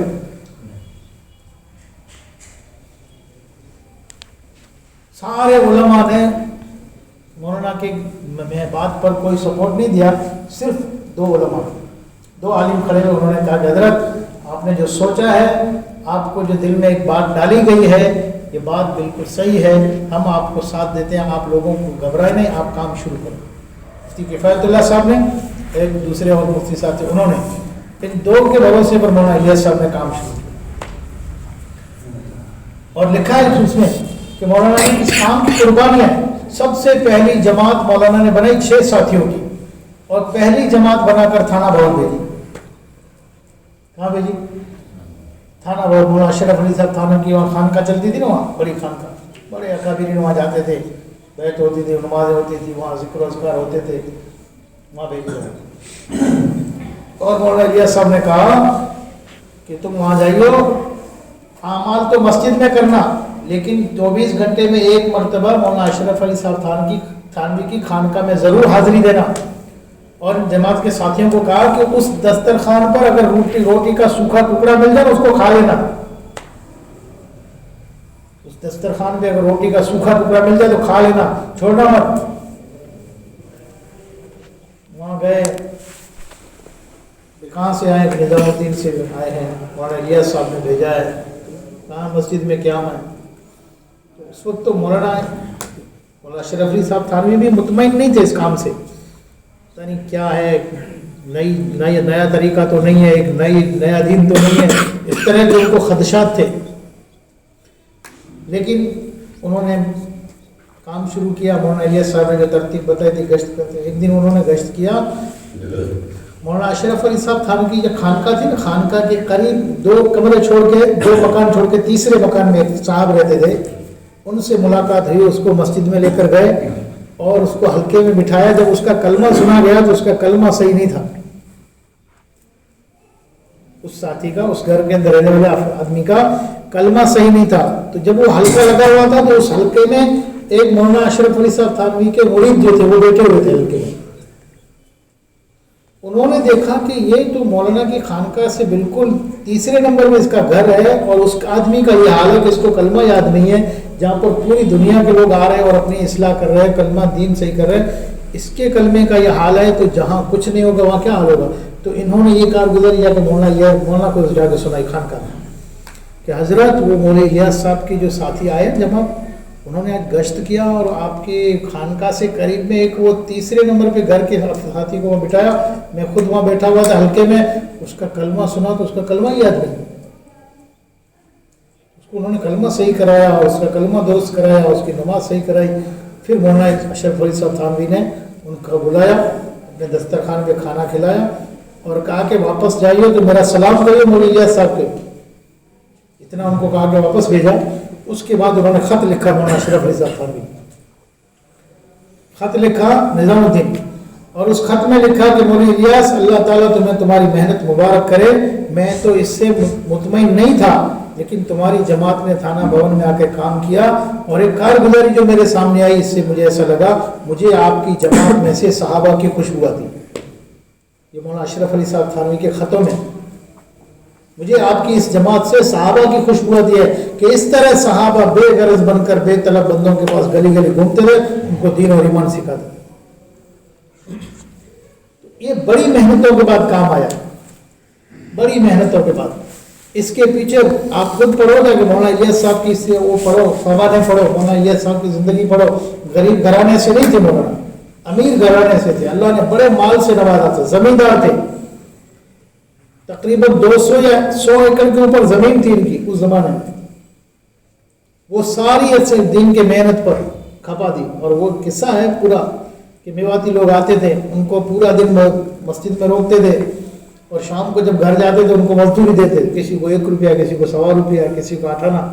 سارے علماء نے مولانا کے بات پر کوئی سپورٹ نہیں دیا, صرف 2 علماء, 2 عالم کھڑے ہوئے, انہوں نے کہا کہ حضرت آپ نے جو سوچا ہے, آپ کو جو دل میں ایک بات ڈالی گئی ہے یہ بات بالکل صحیح ہے، ہم آپ کو ساتھ دیتے ہیں، آپ لوگوں کو گھبرائے نہیں، آپ کام شروع کریں۔ مفتی کفایت اللہ صاحب نے، ایک دوسرے اور مفتی صاحب تھے، انہوں نے ان دو کے بھروسے پر مولانا الیاس صاحب نے کام شروع کیا، اور لکھا ہے اس میں کہ مولانا نے اس کام کی قربانیاں، سب سے پہلی جماعت مولانا نے بنائی 6 ساتھیوں کی، اور پہلی جماعت بنا کر تھانہ بہت بھیجی۔ کہاں بھیجی؟ تھانہ بہت۔ مولانا اشرف علی صاحب تھانہ کی وہاں خانقاہ چلتی تھی نا، وہاں بڑی خانقاہ، بڑے اکابرین وہاں جاتے تھے، بیعت ہوتی تھی، نمازیں ہوتی تھی، وہاں ذکر و اذکار ہوتے تھے، وہاں بھیجی۔ اور مولانا الیاس صاحب نے کہا کہ تم وہاں جائیو، اعمال تو مسجد میں کرنا، لیکن 24 گھنٹے میں ایک مرتبہ مولانا اشرف علی صاحب تھانوی کی خانقاہ میں ضرور حاضری دینا۔ اور جماعت کے ساتھیوں کو کہا کہ اس دسترخوان پر اگر روٹی کا سوکھا ٹکڑا مل جائے اس کو کھا لینا، اس دسترخوان پہ اگر روٹی کا سوکھا ٹکڑا مل جائے تو کھا لینا، چھوڑنا مت۔ وہاں گئے، کہاں سے آئے؟ نظام الدین سے آئے ہیں، مولانا الیاس صاحب نے بھیجا ہے، کہاں مسجد میں قیام ہے۔ تو اس وقت تو مولانا اشرف علی صاحب تھانوی بھی مطمئن نہیں تھے اس کام سے، پتہ نہیں کیا ہے، نیا طریقہ تو نہیں ہے، ایک نیا دین تو نہیں ہے، اس طرح کے ان کو خدشات تھے۔ لیکن انہوں نے کام شروع کیا۔ مولانا الیاس صاحب نے جو ترتیب بتائی تھی گشت کرتے، ایک دن انہوں نے گشت کیا، مولانا اشرف علی صاحب تھانوی کی جو خانقاہ تھی نا، خانقاہ کے قریب 2 کمرے چھوڑ کے، 2 مکان چھوڑ کے تیسرے مکان میں ایک صاحب رہتے تھے، ان سے ملاقات ہوئی، اس کو مسجد میں لے کر گئے اور اس کو حلقے میں بٹھایا۔ جب اس کا کلمہ سنا گیا تو اس کا کلمہ صحیح نہیں تھا، اس ساتھی کا، اس گھر کے اندر رہنے والے آدمی کا کلمہ صحیح نہیں تھا۔ تو جب وہ حلقہ لگا ہوا تھا تو اس حلقے میں ایک مولانا اشرف علی صاحب تھانوی کے مرید جو تھے وہ بیٹھے ہوئے تھے حلقے میں۔ انہوں نے دیکھا کہ یہ تو مولانا کی خانقاہ سے بالکل تیسرے نمبر میں اس کا گھر ہے، اور اس آدمی کا یہ حال ہے کہ اس کو کلمہ یاد نہیں ہے، جہاں پر پوری دنیا کے لوگ آ رہے ہیں اور اپنی اصلاح کر رہے ہیں، کلمہ دین صحیح کر رہے ہیں، اس کے کلمے کا یہ حال ہے، تو جہاں کچھ نہیں ہوگا وہاں کیا حال ہوگا؟ تو انہوں نے یہ کارگزار کیا کہ مولانا کو جا کے سنائی خانقاہ میں کہ حضرت وہ مولانا الیاس صاحب کے جو ساتھی آئے جب انہوں نے آج گشت کیا اور آپ کے خانقاہ سے قریب میں ایک وہ تیسرے نمبر پہ گھر کے ساتھی کو وہاں بٹھایا، میں خود وہاں بیٹھا ہوا تھا حلقے میں، اس کا کلمہ سنا تو اس کا کلمہ یاد نہیں، اس کو انہوں نے کلمہ صحیح کرایا، اس کا کلمہ درست کرایا، اس کی نماز صحیح کرائی۔ پھر مولانا اشرف علی صاحب تھانوی نے ان کو بلایا، اپنے دسترخوان پہ کھانا کھلایا اور کہا کہ واپس جائیے تو میرا سلام کریے مولانا الیاس صاحب کے، اتنا ان کو کہا کہ واپس بھیجا۔ اس کے بعد انہوں نے خط لکھا، مولانا اشرف علی صاحب تھانوی خط لکھا نظام الدین، اور اس خط میں لکھا کہ مولانا الیاس اللہ تعالیٰ تمہیں تمہاری محنت مبارک کرے، میں تو اس سے مطمئن نہیں تھا، لیکن تمہاری جماعت نے تھانہ بھون میں آ کے کام کیا اور ایک کارگزاری جو میرے سامنے آئی، اس سے مجھے ایسا لگا مجھے آپ کی جماعت میں سے صحابہ کی خوشبو آتی۔ یہ مولانا اشرف علی صاحب تھانوی کے خطوں میں، مجھے آپ کی اس جماعت سے صحابہ کی خوشبو آتی ہے کہ اس طرح صحابہ بے غرض بن کر بے طلب بندوں کے پاس گلی گلی گھومتے رہے، ان کو دین اور ایمان سکھاتے۔ یہ بڑی محنتوں کے بعد کام آیا، بڑی محنتوں کے بعد۔ اس کے پیچھے آپ خود پڑھو گے کہ مولانا الیاس صاحب کی سے وہ پڑھو، فوائد پڑھو، مولانا الیاس صاحب کی زندگی پڑھو۔ غریب گھرانے سے نہیں تھے مولانا، امیر گھرانے سے تھے، اللہ نے بڑے مال سے نوازا تھا، زمیندار تھے، تقریباً 200 یا 100 ایکڑ کے اوپر زمین تھی ان کی اس زمانے میں۔ وہ ساری اچھے دین کے محنت پر کھپا دی، اور وہ قصہ ہے پورا کہ میواتی لوگ آتے تھے، ان کو پورا دن مسجد میں روکتے تھے، اور شام کو جب گھر جاتے تھے ان کو مزدوری دیتے، کسی کو 1 روپیہ، کسی کو 1.25 روپیہ، کسی کو 8 آنا۔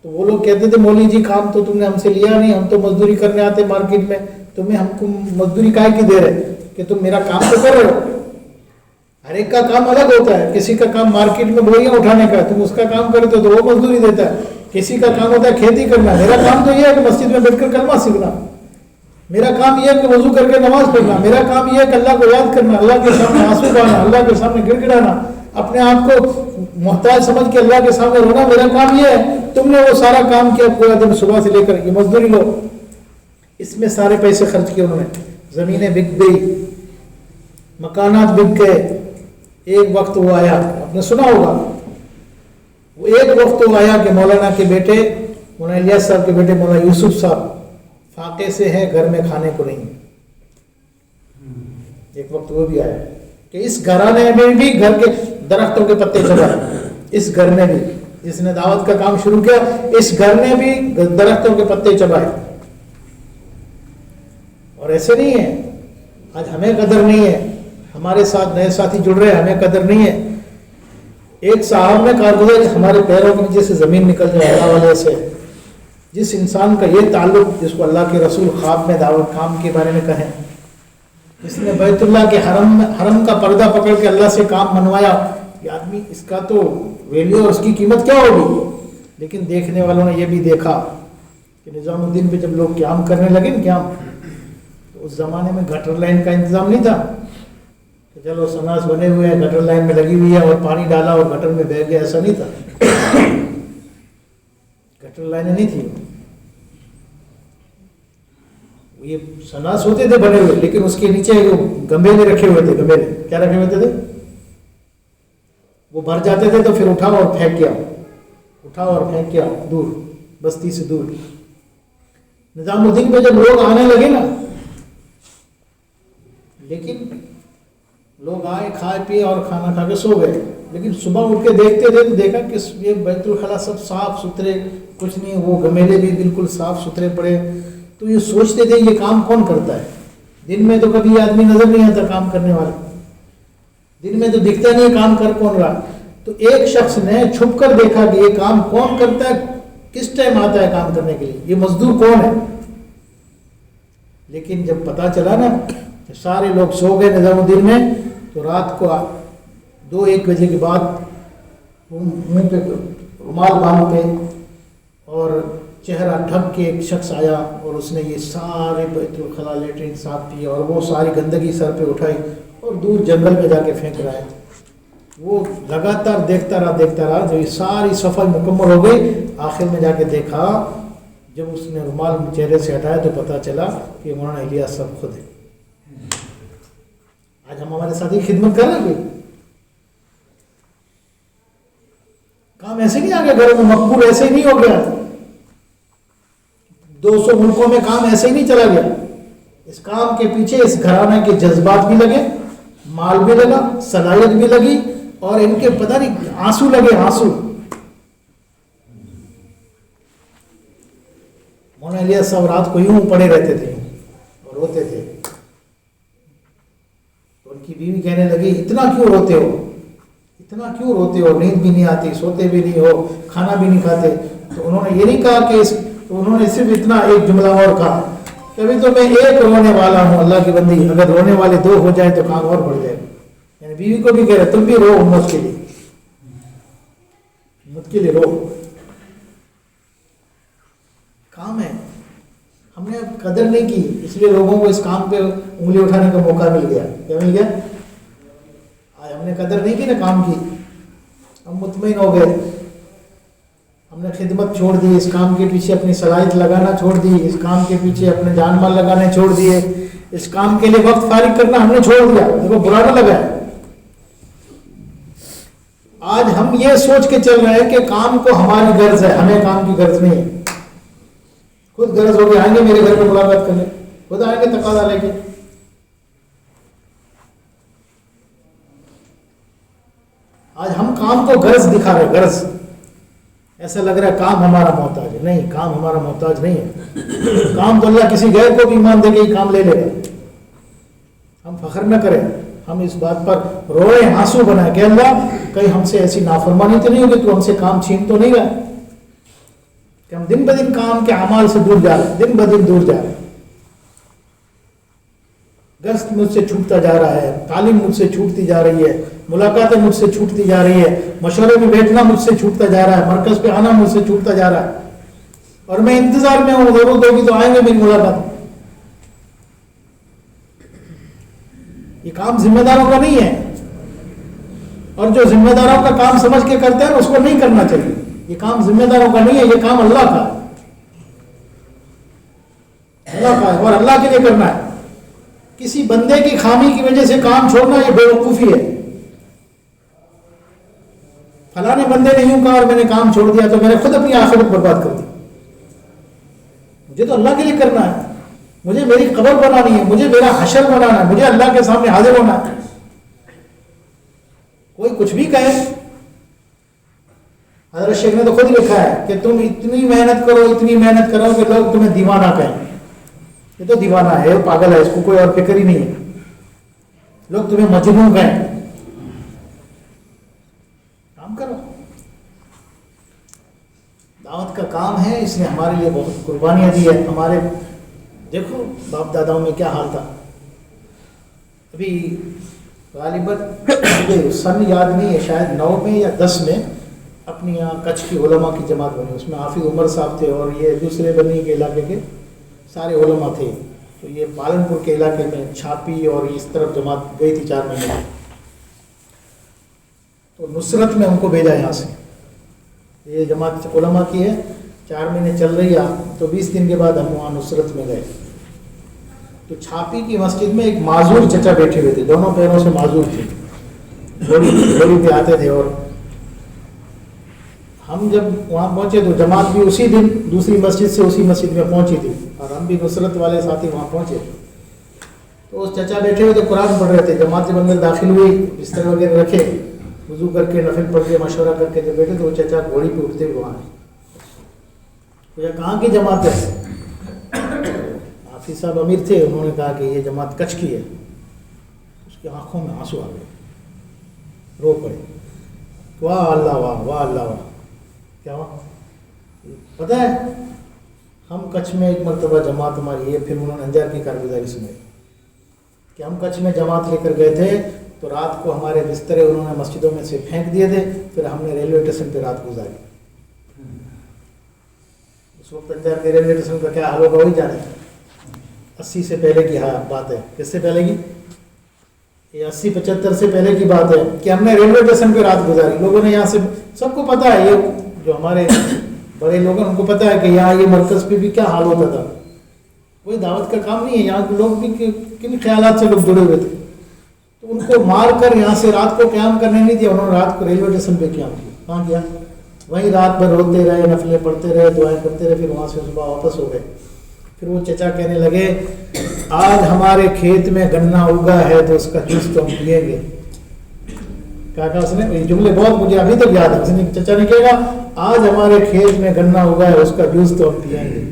تو وہ لوگ کہتے تھے مولوی جی کام تو تم نے ہم سے لیا نہیں، ہم تو مزدوری کرنے آتے مارکیٹ میں، تمہیں ہم کو مزدوری کائے کی دے رہے کہ تم میرا کام تو کر رہے ہو۔ ہر ایک کا کام الگ ہوتا ہے، کسی کا کام مارکیٹ میں بوریاں اٹھانے کا، تم اس کا کام کرتے ہو تو وہ مزدوری دیتا ہے، کسی کا کام ہوتا ہے کھیتی کرنا، میرا کام تو یہ ہے کہ مسجد میں بیٹھ کر کلمہ سیکھنا، میرا کام یہ ہے کہ وضو کر کے نماز پڑھنا، میرا کام یہ ہے کہ اللہ کو یاد کرنا، اللہ کے سامنے آنسو بہانا، اللہ کے سامنے گر گڑانا، اپنے آپ کو محتاج سمجھ کے اللہ کے سامنے رونا، میرا کام یہ ہے۔ تم نے وہ سارا کام کیا پورا دن صبح سے لے کر، یہ مزدوری لو، اس میں سارے پیسے خرچ کیے انہوں نے، زمینیں بک گئی، مکانات بک گئے۔ ایک وقت وہ آیا، آپ نے سنا ہوگا، وہ ایک وقت وہ آیا کہ مولانا کے بیٹے مولانا الیاس صاحب کے بیٹے مولانا یوسف صاحب فاقے سے ہیں، گھر میں کھانے کو نہیں. ایک وقت وہ بھی آیا کہ اس گھرانے میں بھی گھر کے درختوں کے پتے چبائے، اس گھر میں بھی جس نے دعوت کا کام شروع کیا اس گھر نے بھی درختوں کے پتے چبائے. اور ایسے نہیں ہے آج ہمیں قدر نہیں ہے، ہمارے ساتھ نئے ساتھی جڑ رہے ہیں، ہمیں قدر نہیں ہے. ایک صاحب نے کہا کہ ہمارے پیروں کے نیچے سے زمین نکل جائے اللہ والے سے. جس انسان کا یہ تعلق، جس کو اللہ کے رسول خواب میں دعوت کام کے بارے میں کہیں، جس نے بیت اللہ کے حرم کا پردہ پکڑ کے اللہ سے کام منوایا، یہ آدمی اس کا تو ویلیو اور اس کی قیمت کیا ہوگی. لیکن دیکھنے والوں نے یہ بھی دیکھا کہ نظام الدین پہ جب لوگ قیام کرنے لگے نا قیام، تو اس زمانے میں گٹر لائن کا انتظام نہیں تھا کہ چلو سناس بنے ہوئے ہیں، گٹر لائن میں لگی ہوئی ہے اور پانی ڈالا اور گٹر میں بہہ گیا، ایسا نہیں تھا. گٹر لائنیں نہیں تھی، یہ سناس ہوتے تھے بنے ہوئے، لیکن اس کے نیچے گمبیلے رکھے ہوئے تھے. گمبیلے کیا رکھے ہوئے تھے؟ وہ بھر جاتے تھے تو پھر اٹھاؤ اور پھینک کے آؤ، اٹھاؤ اور پھینک کے آؤ دور، بستی سے دور. نظام الدین پہ جب لوگ آنے لگے نا، لیکن لوگ آئے کھائے پیے اور کھانا کھا کے سو گئے، لیکن صبح اٹھ کے دیکھتے تھے تو دیکھا کہ یہ بیت الخلا سب صاف ستھرے، کچھ نہیں، وہ گمیلے بھی بالکل صاف ستھرے پڑے. تو یہ سوچتے تھے یہ کام کون کرتا ہے؟ دن میں تو کبھی آدمی نظر نہیں آتا کام کرنے والا، دن میں تو دکھتا نہیں کام کر کون رہا. تو ایک شخص نے چھپ کر دیکھا کہ یہ کام کون کرتا ہے، کس ٹائم آتا ہے کام کرنے کے لیے، یہ مزدور کون ہے. لیکن جب پتا چلا نا کہ سارے لوگ سو گئے نظام الدین میں، تو رات کو 2-1 بجے کے بعد منہ پہ رومال باندھ کے اور چہرہ ڈھک کے ایک شخص آیا اور اس نے یہ سارے بیت الخلا لیٹرین صاف کیے اور وہ ساری گندگی سر پہ اٹھائی اور دور جنگل میں جا کے پھینک رہا ہے. وہ لگاتار دیکھتا رہا جو یہ ساری صفائی مکمل ہو گئی. آخر میں جا کے دیکھا، جب اس نے رومال چہرے سے ہٹایا تو پتہ چلا کہ مولانا الیاس صاحب خود ہے. آج ہم ہمارے ساتھی خدمت کر رہے ہیں، کام ایسے نہیں آ گیا گھروں میں، مقبول ایسے ہی نہیں ہو گیا. 200 ملکوں میں کام ایسے ہی نہیں چلا گیا. اس کام کے پیچھے اس گھرانے کے جذبات بھی لگے، مال بھی لگا، صلاحیت بھی لگی، اور ان کے پتہ نہیں آنسو لگے، آنسو. مولانا الیاس صاحب رات کو یوں پڑے رہتے تھے اور روتے تھے. تو ان کی بیوی کہنے لگی اتنا کیوں روتے ہو، اتنا کیوں روتے ہو، نیند بھی نہیں آتی، سوتے بھی نہیں ہو، کھانا بھی نہیں کھاتے. تو انہوں نے یہ نہیں کہا کہ تو انہوں نے صرف اتنا ایک جملہ اور کہا کہ ابھی تو میں ایک رونے والا ہوں اللہ کی بندی، اگر رونے والے 2 ہو جائیں تو کام اور بڑھ جائے. یعنی بیوی کو بھی کہہ رہے تم بھی رو امت کے لیے، امت کے لیے رو. کام ہے، ہم نے قدر نہیں کی، اس لیے لوگوں کو اس کام پہ انگلی اٹھانے کا موقع مل گیا. کیا مل گیا؟ آج ہم نے قدر نہیں کی نا کام کی، ہم مطمئن ہو گئے، ہم نے خدمت چھوڑ دی، اس کام کے پیچھے اپنی صلاحیت لگانا چھوڑ دی، اس کام کے پیچھے اپنے جان مال لگانے چھوڑ دیے، اس کام کے لیے وقت فارغ کرنا ہم نے چھوڑ دیا. دیکھو برا نہ لگا ہے. آج ہم یہ سوچ کے چل رہے ہیں کہ کام کو ہماری غرض ہے، ہمیں کام کی غرض نہیں ہے. خود غرض ہو گیا، آئیں گے میرے گھر میں ملاقات کرنے، خود آئیں گے تقاضا لے کے. آج ہم کام کو غرض دکھا رہے، غرض. ایسا لگ رہا ہے کام ہمارا محتاج ہے. نہیں، کام ہمارا محتاج نہیں ہے. کام تو اللہ کسی غیر کو بھی ایمان دے کے یہ کام لے لے گا. ہم فخر نہ کریں، ہم اس بات پر روئے، آنسو بنائیں کہ اللہ کہیں ہم سے ایسی نافرمانی تو نہیں ہوگی، تو ہم سے کام چھین تو نہیں گا کہ ہم دن بدن کام کے اعمال سے دور جا رہے ہیں، دن بدن دور جا رہے ہیں. گشت مجھ سے چھوٹتا جا رہا ہے، تعلیم مجھ سے چھوٹتی جا رہی ہے، ملاقاتیں مجھ سے چھوٹتی جا رہی ہے، مشورے میں بیٹھنا مجھ سے چھوٹتا جا رہا ہے، مرکز پہ آنا مجھ سے چھوٹتا جا رہا ہے. اور میں انتظار میں ہوں، ضرورت ہوگی تو آئیں گے میری ملاقات. یہ کام ذمہ داروں کا نہیں ہے، اور جو ذمہ داروں کا کام سمجھ کے کرتے ہیں اس کو نہیں کرنا چاہیے. یہ کام ذمہ داروں کا نہیں ہے، یہ کام اللہ کا ہے، اللہ کا ہے اور اللہ کے لیے کرنا ہے. کسی بندے کی خامی کی وجہ سے کام چھوڑنا یہ بے وقوفی ہے. فلاں بندے نے یوں کہا اور میں نے کام چھوڑ دیا تو میں نے خود اپنی آخرت برباد کر دی. مجھے تو اللہ کے لیے کرنا ہے، مجھے میری قبر بنانی ہے، مجھے میرا حشر بنانا ہے، مجھے اللہ کے سامنے حاضر ہونا ہے۔ کوئی کچھ بھی کہے، حضرت شیخ نے تو خود لکھا ہے کہ تم اتنی محنت کرو، اتنی محنت کرو کہ لوگ تمہیں دیوانہ کہیں، یہ تو دیوانہ ہے، پاگل ہے، اس کو کوئی اور فکر ہی نہیں ہے، لوگ تمہیں مجنون کہیں۔ کام کرو، دعوت کا کام ہے، اس نے ہمارے لیے بہت قربانیاں دی ہے۔ ہمارے دیکھو باپ داداؤں میں کیا حال تھا، ابھی غالباً مجھے سن یاد نہیں ہے، شاید 9 میں یا 10 میں اپنی یہاں کچھ کی علماء کی جماعت بنی، اس میں حافظ عمر صاحب تھے اور یہ دوسرے بنی کے علاقے کے سارے علماء تھے، تو یہ پالن پور کے علاقے میں چھاپی اور اس طرف جماعت گئی تھی 4 مہینے میں، تو نصرت میں ہم کو بھیجا یہاں سے، یہ جماعت علماء کی ہے، 4 مہینے چل رہی ہے، تو 20 دن کے بعد ہم وہاں نصرت میں گئے، تو چھاپی کی مسجد میں ایک معذور چچا بیٹھے ہوئے تھے، دونوں پیروں سے معذور تھے، گھوڑی پہ آتے تھے، اور ہم جب وہاں پہنچے تو جماعت بھی اسی دن دوسری مسجد سے اسی مسجد میں پہنچی تھی، اور ہم بھی نصرت والے ساتھی وہاں پہنچے، تو اس چچا بیٹھے ہوئے تھے، قرآن پڑھ رہے تھے، جماعت جب اندر داخل ہوئی، بستر وغیرہ رکھے، وضو کر کے نفل پڑھ کے مشورہ کر کے جب بیٹھے تو وہ چچا گھوڑی پہ اٹھتے ہوئے وہاں آئے، کہاں کی جماعت ہے؟ حافظ صاحب امیر تھے، انہوں نے کہا کہ یہ جماعت کچھ کی ہے، اس کی آنکھوں میں آنسو آ گئے، رو پڑے، واہ اللہ واہ، واہ اللہ واہ، کیا ہوا؟ پتہ ہے ہم کچھ میں ایک مرتبہ جماعت ہماری ہے، پھر انہوں نے انجار کی کارگزاری سنائی کہ ہم کچھ میں جماعت لے کر گئے تھے، تو رات کو ہمارے بسترے انہوں نے مسجدوں میں سے پھینک دیے تھے، پھر ہم نے ریلوے اسٹیشن پہ رات گزاری۔ اس وقت انجار کے ریلوے اسٹیشن کا کیا حال ہوگا وہی جانے، 80 سے پہلے کی بات ہے، کس سے پہلے کی؟ یہ 80-75 سے پہلے کی بات ہے کہ ہم نے ریلوے اسٹیشن پہ رات گزاری، لوگوں نے یہاں سے، سب کو پتہ ہے، یہ جو ہمارے بڑے لوگ ہیں ان کو پتہ ہے کہ یہاں یہ مرکز پہ بھی کیا حال ہوتا تھا، کوئی دعوت کا کام نہیں ہے، یہاں کے لوگ بھی کن خیالات سے لوگ جڑے ہوئے تھے، تو ان کو مار کر یہاں سے رات کو قیام کرنے نہیں دیا، انہوں نے رات کو ریلوے اسٹیشن پہ قیام کیا، کہاں کیا؟ وہیں رات بھر روتے رہے، نفلیں پڑھتے رہے، دعائیں کرتے رہے، پھر وہاں سے صبح واپس ہو گئے۔ پھر وہ چچا کہنے لگے آج ہمارے کھیت میں گنا اگا ہے تو اس کا جوس تو ہم پئیں گے۔ کہا اس نے، یہ جملے بہت مجھے ابھی تک یاد ہے، چچا نے کہا آج ہمارے کھیت میں گنا اگا ہے اس کا جوس تو ہم پئیں گے۔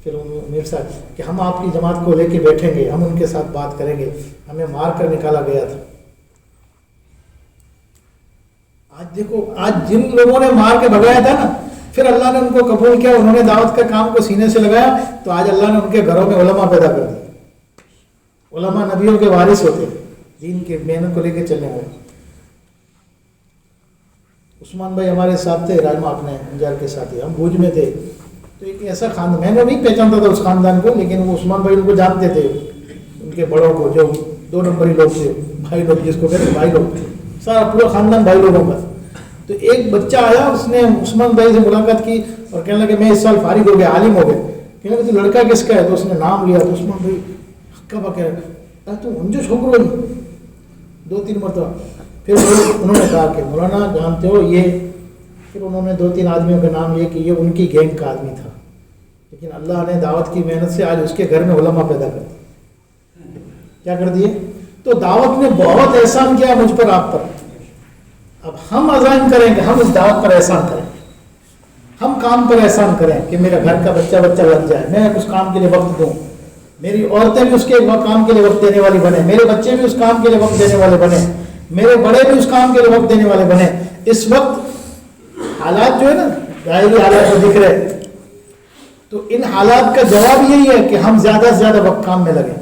پھر امیر صاحب کہ ہم آپ کی جماعت کو لے کے بیٹھیں گے، ہم ان کے ساتھ بات کریں گے، ہمیں مار کر نکالا گیا تھا۔ آج دیکھو، آج جن لوگوں نے مار کے بھگایا تھا نا، پھر اللہ نے ان کو قبول کیا، انہوں نے دعوت کا کام کو سینے سے لگایا، تو آج اللہ نے ان کے گھروں میں علماء پیدا کر دی۔ علماء نبیوں کے وارث ہوتے، دین کی محنت کو لے کے چلنے والے۔ عثمان بھائی ہمارے ساتھ تھے، راجما اپنے انجار کے ساتھی، ہم بھوج میں تھے، تو ایک ایسا خاندان، میں نے نہیں پہچانتا تھا اس خاندان کو، لیکن وہ عثمان بھائی ان کو جانتے تھے، ان کے بڑوں کو، جو 2 نمبری لوگ تھے، بھائی لوگ جس کو کہتے ہیں، بھائی لوگ، سارا پورا خاندان بھائی لوگوں کا۔ تو ایک بچہ آیا، اس نے عثمان بھائی سے ملاقات کی اور کہنے لگا میں اس سال فارغ ہو گیا، عالم ہو گیا، کہنے لگا تو لڑکا کس کا ہے؟ تو اس نے نام لیا، تو عثمان بھائی کب کہہ رہے تو انجو چھوکرو ہی 2-3 مرتبہ۔ پھر انہوں نے کہا کہ مولانا جانتے ہو یہ، پھر انہوں نے 2-3 آدمیوں کے نام لیے کہ یہ ان کی گینگ کا آدمی تھا، لیکن اللہ نے دعوت کی محنت سے آج اس کے گھر میں علماء پیدا کر دی۔ کیا کر دیے؟ تو دعوت نے بہت احسان کیا مجھ پر، آپ پر۔ اب ہم عزائم کریں کہ ہم اس دعوت پر احسان کریں، ہم کام پر احسان کریں کہ میرا گھر کا بچہ لگ جائے، میں اس کام کے لیے وقت دوں، میری عورتیں بھی اس کے کام کے لیے وقت دینے والی بنے، میرے بچے بھی اس کام کے لیے وقت دینے والے بنے، میرے بڑے بھی اس کام کے لیے وقت دینے والے بنے۔ اس وقت حالات جو ہے نا، ظاہری حالات جو دکھ رہے، تو ان حالات کا جواب یہی ہے کہ ہم زیادہ سے زیادہ وقت کام میں لگیں۔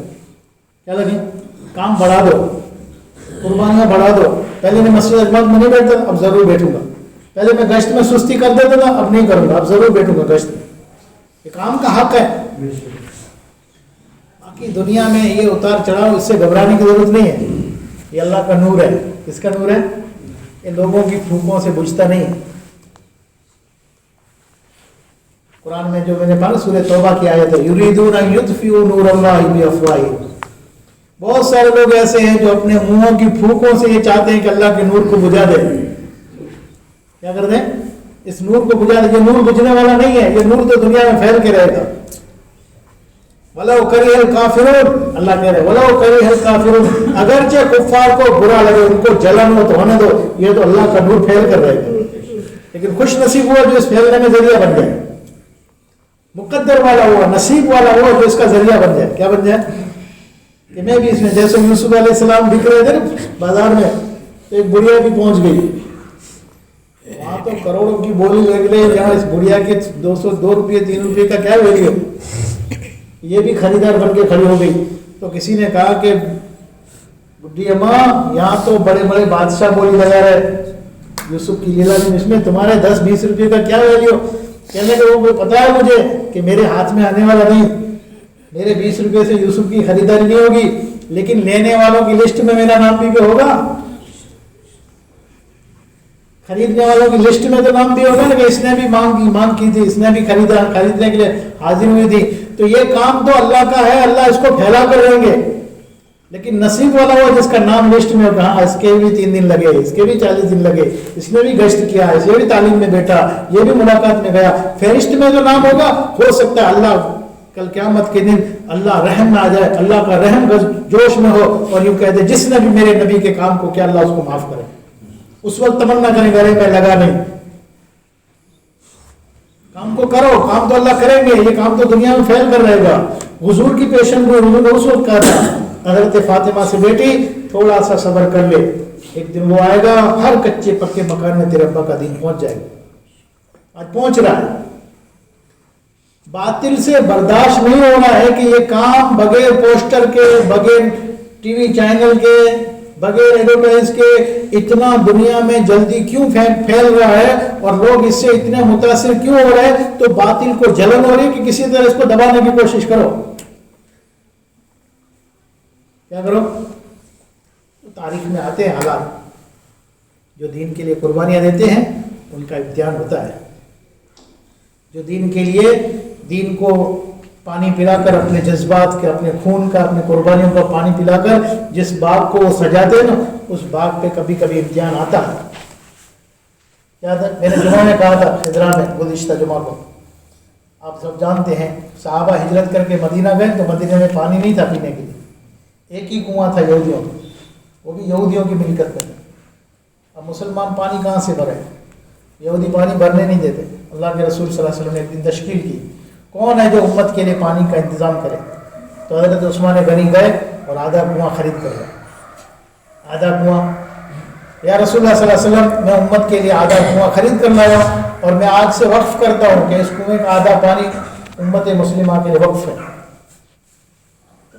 کیا لگیں؟ کام بڑھا دو، قربانیاں بڑھا دو۔ پہلے میں مسجد اجماعت میں نہیں بیٹھتا، اب ضرور بیٹھوں گا۔ پہلے میں گشت میں سستی کر دیتا تھا، اب نہیں کروں گا، اب ضرور بیٹھوں گا گشت میں۔ یہ کام کا حق ہے۔ باقی دنیا میں یہ اتار چڑھاؤ، اس سے گھبرانے کی ضرورت نہیں ہے، یہ اللہ کا نور ہے۔ کس کا نور ہے؟ یہ لوگوں کی پھوکوں سے بجھتا نہیں۔ قرآن میں جو میں نے پڑھا سورہ توبہ کی آیت ہے، یریدون ان یطفئوا نور اللہ بافواہہم۔ بہت سارے لوگ ایسے ہیں جو اپنے منہوں کی پھوکوں سے یہ چاہتے ہیں کہ اللہ کے نور کو بجھا دیں۔ کیا کر دیں؟ اس نور کو بجھا دے. یہ نور بجھنے والا نہیں ہے, یہ نور تو دنیا میں پھیل کے رہے گا. وَلَوْ كَرِهَ الْكَافِرُونَ, اللہ کہہ رہے وَلَوْ كَرِهَ الْكَافِرُونَ, اگرچہ کفار کو برا لگے, ان کو جلن ہو تو ہونے دو, یہ تو اللہ کا نور پھیل کر رہے گا. لیکن خوش نصیب ہوا جو اس پھیلنے میں ذریعہ بن جائے, مقدر والا ہوا, نصیب والا ہوا جو اس کا ذریعہ بن جائے. کیا بن جائے کہ میں بھی اس میں, جیسے یوسف علیہ السلام بک رہے تھے نا بازار میں, تو ایک بڑھیا بھی پہنچ گئی, وہاں تو کروڑوں کی بولی لگ رہی ہے, جہاں اس بڑھیا کے 2 روپئے 3 روپئے کا کیا ویلیو, یہ بھی خریدار بن کے کھڑی ہو گئی. تو کسی نے کہا کہ بڈھی اماں یہاں تو بڑے بڑے بادشاہ بولی لگا رہے, یوسف کی لیلا میں اس میں تمہارے 10-20 روپئے کا کیا ویلیو. کہنے کہ وہ پتا ہے مجھے کہ میرے ہاتھ میں آنے والا نہیں, میرے 20 روپئے سے یوسف کی خریداری نہیں ہوگی, لیکن لینے والوں کی لسٹ میں میرا نام بھی ہوگا, خریدنے والوں کی لسٹ میں تو نام بھی ہوگا نا کہ اس نے بھی مانگ کی تھی, اس نے بھی خریدنے کے لیے حاضر ہوئی تھی. تو یہ کام تو اللہ کا ہے, اللہ اس کو پھیلا کر رہیں گے. لیکن نصیب والا ہوا جس کا نام لسٹ میں ہوگا, ہاں اس کے بھی 3 دن لگے, اس کے بھی 40 دن لگے, اس نے بھی گشت کیا, اس نے بھی تعلیم میں بیٹھا, یہ بھی ملاقات میں گیا, فہرست میں جو نام ہوگا ہو سکتا ہے اللہ کل قیامت کے دن اللہ رحم نہ آ جائے, اللہ کا رحم جوش میں ہو اور یوں کہہ دے جس نے بھی میرے نبی کے کام کو کیا اللہ اس کو معاف کرے. اس وقت تمنا کریں گے میں لگا نہیں, کام کو کرو, کام تو اللہ کریں گے, یہ کام تو دنیا میں پھیل کر رہے گا. حضور کی پیشن گوئی حضور نے اس وقت کہا تھا حضرت فاطمہ سے, بیٹی تھوڑا سا صبر کر لے, ایک دن وہ آئے گا ہر کچے پکے مکان میں تیرے ابا کا دین پہنچ جائے گا. آج پہنچ رہا ہے. باطل سے برداشت نہیں ہونا ہے کہ یہ کام بغیر پوسٹر کے, بغیر ٹی وی چینل کے, بغیر ایڈورٹائز کے اتنا دنیا میں جلدی کیوں پھیل رہا ہے اور لوگ اس سے اتنے متاثر کیوں ہو رہے ہیں. تو باطل کو جلن ہو رہی ہے کہ کسی طرح اس کو دبانے کی کوشش کرو. کیا کرو, تاریخ میں آتے ہیں حالات, جو دین کے لیے قربانیاں دیتے ہیں ان کا امتحان ہوتا ہے. جو دین کے لیے, دین کو پانی پلا کر, اپنے جذبات کے, اپنے خون کا, اپنے قربانیوں کا پانی پلا کر جس باغ کو وہ سجاتے ہیں نا, اس باغ پہ کبھی کبھی امتحان آتا ہے. یاد ہے میں نے جمعہ میں کہا تھا خضرا میں, گزشتہ جمعہ کو, آپ سب جانتے ہیں صحابہ ہجرت کر کے مدینہ گئے تو مدینہ میں پانی نہیں تھا پینے کے لیے, ایک ہی کنواں تھا یہودیوں کا, وہ بھی یہودیوں کی ملکت میں. اب مسلمان پانی کہاں سے بھرے, یہودی پانی بھرنے نہیں دیتے. اللہ کے رسول صلی اللہ علیہ وسلم نے ایک دن تشکیل کی, کون ہے جو امت کے لیے پانی کا انتظام کرے. تو حضرت عثمان غنی گئے اور آدھا کنواں خرید کر گئے. آدھا کنواں, یا رسول اللہ صلی اللہ علیہ وسلم میں امت کے لیے آدھا کنواں خرید کر لایا اور میں آج سے وقف کرتا ہوں کہ اس کنویں کا آدھا پانی امت مسلمہ کے لیے وقف ہے.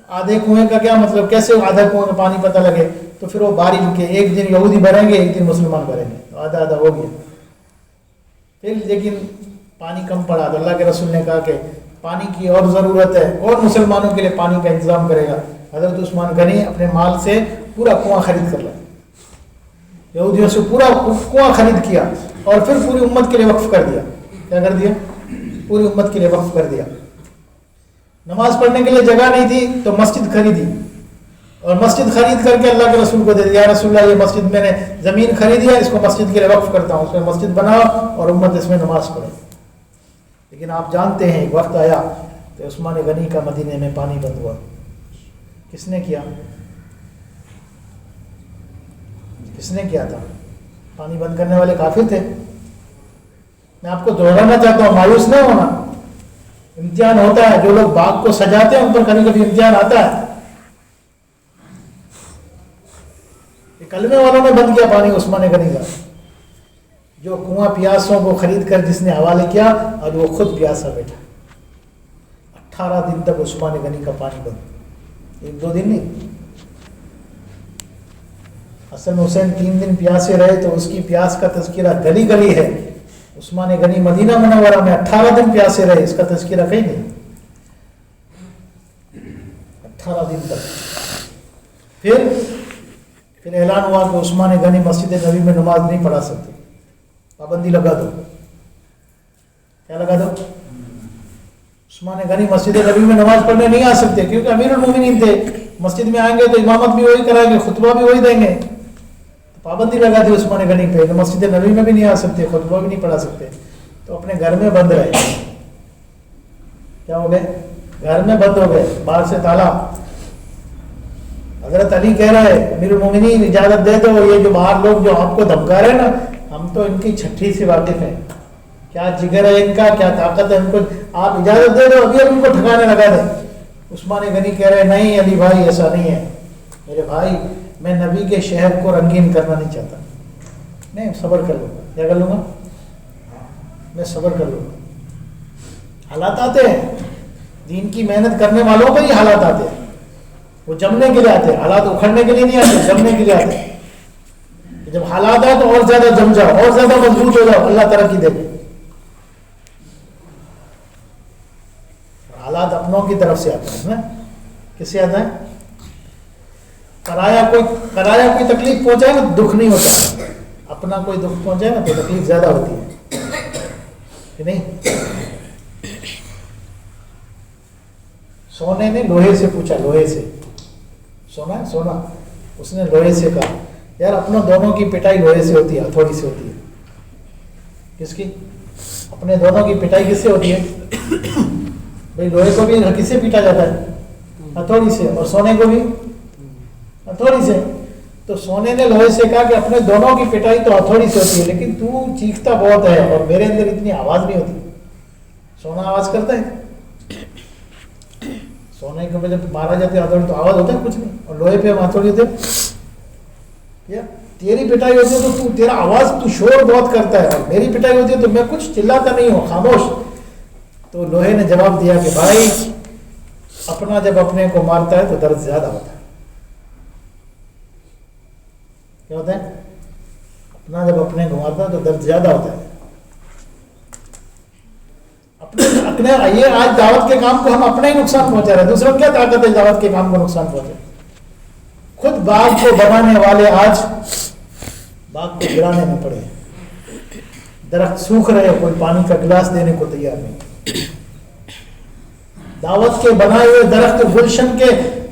آدھے کنویں کا کیا مطلب, کیسے آدھا کنویں کا پانی پتہ لگے؟ تو پھر وہ باری کے ایک دن یہودی بھریں گے, ایک دن مسلمان بھریں گے, تو آدھا آدھا ہو گیا. پھر لیکن پانی کم پڑا تو اللہ کے رسول نے کہا کہ پانی کی اور ضرورت ہے, اور مسلمانوں کے لیے پانی کا انتظام کرے گا. حضرت عثمان غنی اپنے مال سے پورا کنواں خرید کر لائے, یہودیوں سے پورا کنواں خرید کیا اور پھر پوری امت کے لیے وقف کر دیا. کیا کر دیا؟ پوری امت کے لیے وقف کر دیا. نماز پڑھنے کے لیے جگہ نہیں تھی تو مسجد خریدی, اور مسجد خرید کر کے اللہ کے رسول کو دے دیا, یا رسول اللہ یہ مسجد میں نے زمین خریدی ہے, اس کو مسجد کے لیے وقف کرتا ہوں, اس میں مسجد بناؤ اور امت اس میں نماز پڑھے. لیکن آپ جانتے ہیں ایک وقت آیا کہ عثمان غنی کا مدینے میں پانی بند ہوا. کس نے کیا؟ کس نے کیا تھا؟ پانی بند کرنے والے کافر تھے. میں آپ کو دہرانا چاہتا ہوں, مایوس نہ ہونا, امتحان ہوتا ہے. جو لوگ باغ کو سجاتے ہیں ان پر کبھی کبھی امتحان آتا ہے. کلمے والوں نے بند کیا پانی عثمان غنی کا, جو کنواں پیاسوں کو خرید کر جس نے حوالے کیا اور وہ خود پیاسا بیٹھا. 18 دن تک عثمان غنی کا پانی بند, 1-2 دن نہیں. حسن حسین 3 دن پیاسے رہے تو اس کی پیاس کا تذکرہ گلی گلی ہے. عثمان غنی مدینہ منورہ میں 18 دن پیاسے رہے, اس کا تذکرہ کہیں نہیں. 18 دن تک. پھر اعلان ہوا کہ عثمان غنی مسجد نبی میں نماز نہیں پڑھا سکتے, پابندی لگا دو. کیا لگا دو؟ عثمان غنی مسجد نبی میں نماز پڑھنے نہیں آ سکتے, کیونکہ امیر المومنین تھے. مسجد میں آئیں گے تو امامت بھی وہی کرائیں گے, خطبہ بھی وہی دیں گے. تو پابندی لگا دی عثمان غنی پہ, مسجد نبی میں بھی نہیں آ سکتے, خطبہ بھی نہیں پڑھا سکتے. تو اپنے گھر میں بند رہے. کیا ہو گئے؟ گھر میں بند ہو گئے, باہر سے تالا. حضرت علی کہہ رہا ہے امیر المومنین اجازت دے دو, یہ جو باہر لوگ جو آپ کو دھمکا رہے ہیں نا, ہم تو ان کی چھٹی سے واقف ہیں, کیا جگر ہے ان کا, کیا طاقت ہے ان کو, آپ اجازت دے دو ابھی ان کو ٹھکانے لگا دیں. عثمان غنی کہہ رہے نہیں علی بھائی ایسا نہیں ہے میرے بھائی, میں نبی کے شہر کو رنگین کرنا نہیں چاہتا, نہیں صبر کر لوں گا. کیا کر لوں گا؟ میں صبر کر لوں گا. حالات آتے ہیں, دین کی محنت کرنے والوں کو ہی حالات آتے ہیں, وہ جمنے کے لیے آتے ہیں, حالات اکھڑنے کے لیے نہیں آتے, جمنے کے لیے آتے ہیں. جب حالات آئے تو اور زیادہ جم جاؤ, اور زیادہ مضبوط ہو جاؤ, اللہ ترقی دے گا. حالات اپنوں کی طرف سے آتے ہیں نا, کس سے آتا ہے؟ پرایا کوئی تکلیف پہنچائے نا دکھ نہیں ہوتا, اپنا کوئی دکھ پہنچائے نا تو تکلیف زیادہ ہوتی ہے کہ نہیں. سونے نے لوہے سے پوچھا, لوہے سے, سونا ہے سونا, اس نے لوہے سے کہا یار اپنوں دونوں کی پٹائی لوہے سے ہوتی ہے, ہتھوڑی سے ہوتی ہے. کس کی؟ اپنے دونوں کی پٹائی کس سے ہوتی ہے بھائی؟ لوہے کو بھی کس سے پیٹا جاتا ہے؟ ہتھوڑی سے. اور سونے کو بھی ہتھوڑی سے. تو سونے نے لوہے سے کہا کہ اپنے دونوں کی پٹائی تو ہتھوڑی سے ہوتی ہے, لیکن تو چیختا بہت ہے اور میرے اندر اتنی آواز نہیں ہوتی. سونا آواز کرتا ہے, سونے کو جب مارا جاتا ہے ہتھوڑی تو آواز ہوتا ہے کچھ نہیں, اور لوہے پہ ہم ہتھوڑی ہوتے کیا تیری پٹائی ہوتی ہے تو تیرا آواز تو شور بہت کرتا ہے, اور میری پٹائی ہوتی ہے تو میں کچھ چلاتا نہیں ہوں, خاموش. تو لوہے نے جواب دیا کہ بھائی اپنا جب اپنے کو مارتا ہے تو درد زیادہ ہوتا ہے. کیا ہوتا ہے؟ اپنا جب اپنے کو مارتا ہے تو درد زیادہ ہوتا ہے. اپنے یہ آج دعوت کے کام کو ہم اپنا ہی نقصان پہنچا رہے ہیں, دوسروں کیا طاقت ہے دعوت کے کام کو نقصان پہنچے. خود باغ کو بنانے والے آج باغ کو گرانے میں پڑے ہیں. درخت سوکھ رہے, کوئی پانی کا گلاس دینے کو تیار نہیں. دعوت کے بنائے ہوئے درخت گلشن کے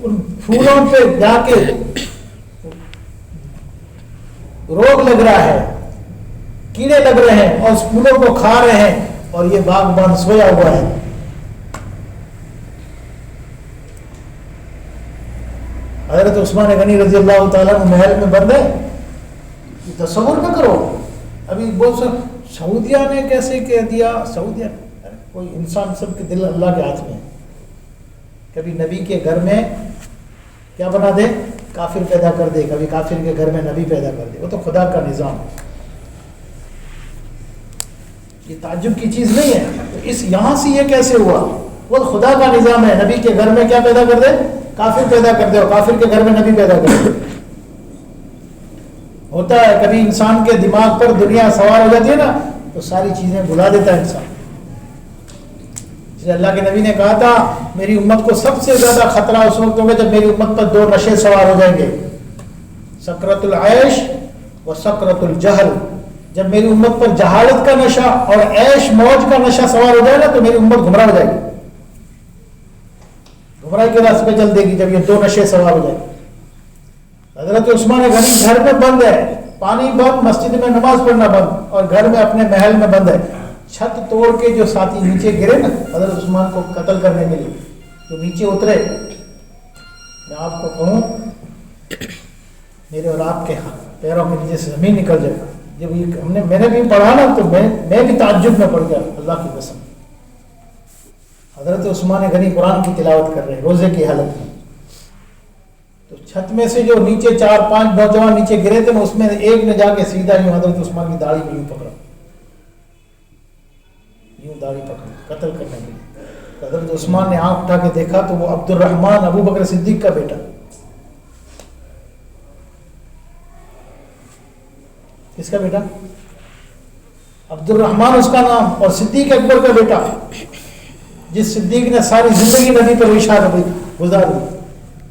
ان پھولوں پہ جا کے روگ لگ رہا ہے, کیڑے لگ رہے ہیں اور اس پھولوں کو کھا رہے ہیں, اور یہ باغبان سویا ہوا ہے. حضرت عثمان غنی رضی اللہ تعالیٰ محل میں بند ہے, تصور نہ کرو. ابھی بہت سعودیہ نے کیسے کہہ دیا, سعودیہ کوئی انسان, سب کے دل اللہ کے ہاتھ میں ہے. کبھی نبی کے گھر میں کیا بنا دے, کافر پیدا کر دے, کبھی کافر کے گھر میں نبی پیدا کر دے. وہ تو خدا کا نظام ہے, یہ تعجب کی چیز نہیں ہے. تو اس یہاں سے یہ کیسے ہوا؟ وہ خدا کا نظام ہے. نبی کے گھر میں کیا پیدا کر دے, کافر پیدا کر دے, اور کافر کے گھر میں نبی پیدا کر دے. ہوتا ہے کبھی انسان کے دماغ پر دنیا سوار ہو جاتی ہے نا, تو ساری چیزیں بھلا دیتا ہے انسان. جیسے اللہ کے نبی نے کہا تھا میری امت کو سب سے زیادہ خطرہ اس وقت ہوگا جب میری امت پر دو نشے سوار ہو جائیں گے, سکرت العیش و سکرت الجہل. جب میری امت پر جہالت کا نشہ اور عیش موج کا نشہ سوار ہو جائے نا تو میری امت گمراہ ہو جائے گی, گمراہی کے راستے پہ چل دے گی جب یہ دو نشے سوار ہو جائیں. حضرت عثمان غنی گھر میں بند ہے, پانی بند, مسجد میں نماز پڑھنا بند, اور گھر میں اپنے محل میں بند ہے. چھت توڑ کے جو ساتھی نیچے گرے نا حضرت عثمان کو قتل کرنے کے لیے, جو نیچے اترے, میں آپ کو کہوں میرے اور آپ کے پیروں کے نیچے سے زمین نکل جائے. جب یہ میں نے بھی پڑھا نا تو میں بھی تعجب میں پڑ گیا, اللہ کی قسم. حضرت عثمان غنی قرآن کی تلاوت کر رہے ہیں روزے کی حالت میں, تو چھت میں سے جو نیچے 4-5 نوجوان نیچے گرے تھے نا, اس میں ایک نے جا کے سیدھا یوں حضرت عثمان کی داڑھی میں یوں پکڑا, یوں داڑھی پکڑی قتل کرنے کے لیے. حضرت عثمان نے آنکھ اٹھا کے دیکھا تو وہ عبد الرحمن ابو بکر صدیق کا بیٹا, کس کا بیٹا؟ عبد الرحمن اس کا نام, اور صدیق اکبر کا بیٹا, جس صدیق نے ساری زندگی نبی پر اشارہ گزار دی,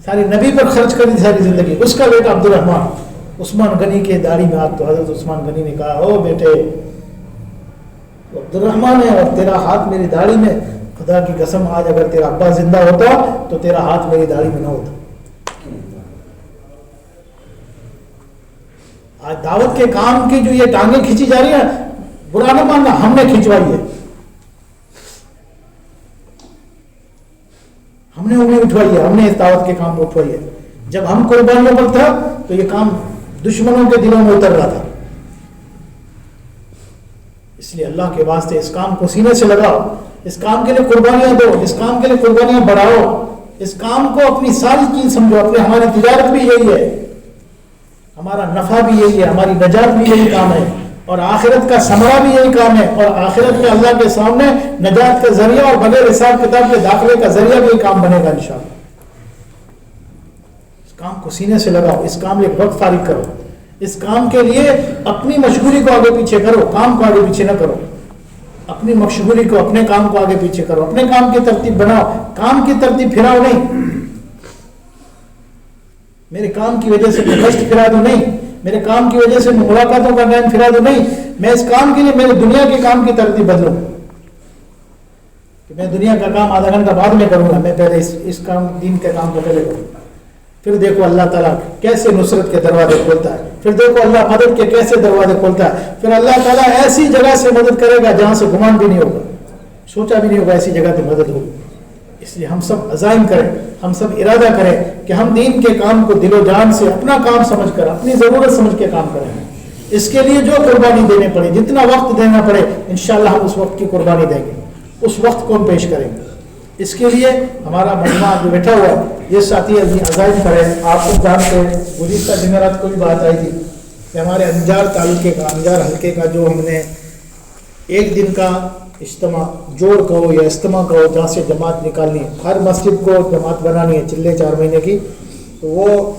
ساری نبی پر خرچ کر دی ساری زندگی, اس کا بیٹا عبد الرحمن. عثمان غنی کے داڑھی میں ہاتھ, تو حضرت عثمان غنی نے کہا او بیٹے عبد الرحمن ہے اور تیرا ہاتھ میری داڑھی میں, خدا کی قسم آج اگر تیرا ابا زندہ ہوتا تو تیرا ہاتھ میری داڑھی میں نہ ہوتا. آج دعوت کے کام کی جو یہ ٹانگیں کھینچی جا رہی ہیں, برا نہ ماننا، ہم نے کھنچوائی ہے، ہم نے انہیں اٹھوائی ہے، ہم نے اس دعوت کے کام کو اٹھوائی ہے. جب ہم قربانیوں پر تھا تو یہ کام دشمنوں کے دلوں میں اتر رہا تھا. اس لیے اللہ کے واسطے اس کام کو سینے سے لگاؤ، اس کام کے لیے قربانیاں دو، اس کام کے لیے قربانیاں بڑھاؤ، اس کام کو اپنی ساری چیز سمجھو. اپنے ہماری تجارت بھی یہی ہے، ہمارا نفع بھی یہی ہے، ہماری نجات بھی یہی کام ہے، اور آخرت کا ثمرہ بھی یہی کام ہے، اور آخرت میں اللہ کے سامنے نجات کا ذریعہ اور بغیر حساب کتاب کے داخلے کا ذریعہ بھی یہی کام بنے گا انشاءاللہ. اس کام کو سینے سے لگاؤ، اس کام میں وقت فارغ کرو، اس کام کے لیے اپنی مشغولی کو آگے پیچھے کرو، کام کو آگے پیچھے نہ کرو. اپنی مشغولی کو، اپنے کام کو آگے پیچھے کرو، اپنے کام کی ترتیب بناؤ، کام کی ترتیب پھراؤ نہیں. میرے کام کی وجہ سے میں کشٹ پھرا دوں نہیں، میرے کام کی وجہ سے ملاقاتوں کا ٹائم پھرا دوں نہیں. میں اس کام کے لیے میرے دنیا کے کام کی ترتیب بدلوں کہ میں دنیا کا کام آدھا گھنٹہ بعد میں کروں گا، میں پہلے اس کام دین کے کام کو پہلے کروں. پھر دیکھو اللہ تعالیٰ کیسے نصرت کے دروازے کھولتا ہے، پھر دیکھو اللہ مدد کے کیسے دروازے کھولتا ہے. پھر اللہ تعالیٰ ایسی جگہ سے مدد کرے گا جہاں سے گمان بھی نہیں ہوگا، سوچا بھی نہیں ہوگا ایسی جگہ پہ مدد ہوگی. اس لیے ہم سب عزائم کریں، ہم سب ارادہ کریں کہ ہم دین کے کام کو دل و جان سے اپنا کام سمجھ کر، اپنی ضرورت سمجھ کے کام کریں. اس کے لیے جو قربانی دینے پڑے، جتنا وقت دینا پڑے، انشاءاللہ ہم اس وقت کی قربانی دیں گے، اس وقت کو ہم پیش کریں گے. اس کے لیے ہمارا مجموعہ جو بیٹھا ہوا ہے یہ ساتھی ابھی عزائم کریں. آپ کو جانتے ہیں گزشتہ جمعرات کو بھی بات آئی تھی کہ ہمارے انجار تعلقے کا، انجار حلقے کا جو ہم نے ایک دن کا اجتماع، جوڑ کہو یا اجتماع کہو، جہاں سے جماعت نکالنی ہے، ہر مسجد کو جماعت بنانی ہے چلے 4 مہینے کی، تو وہ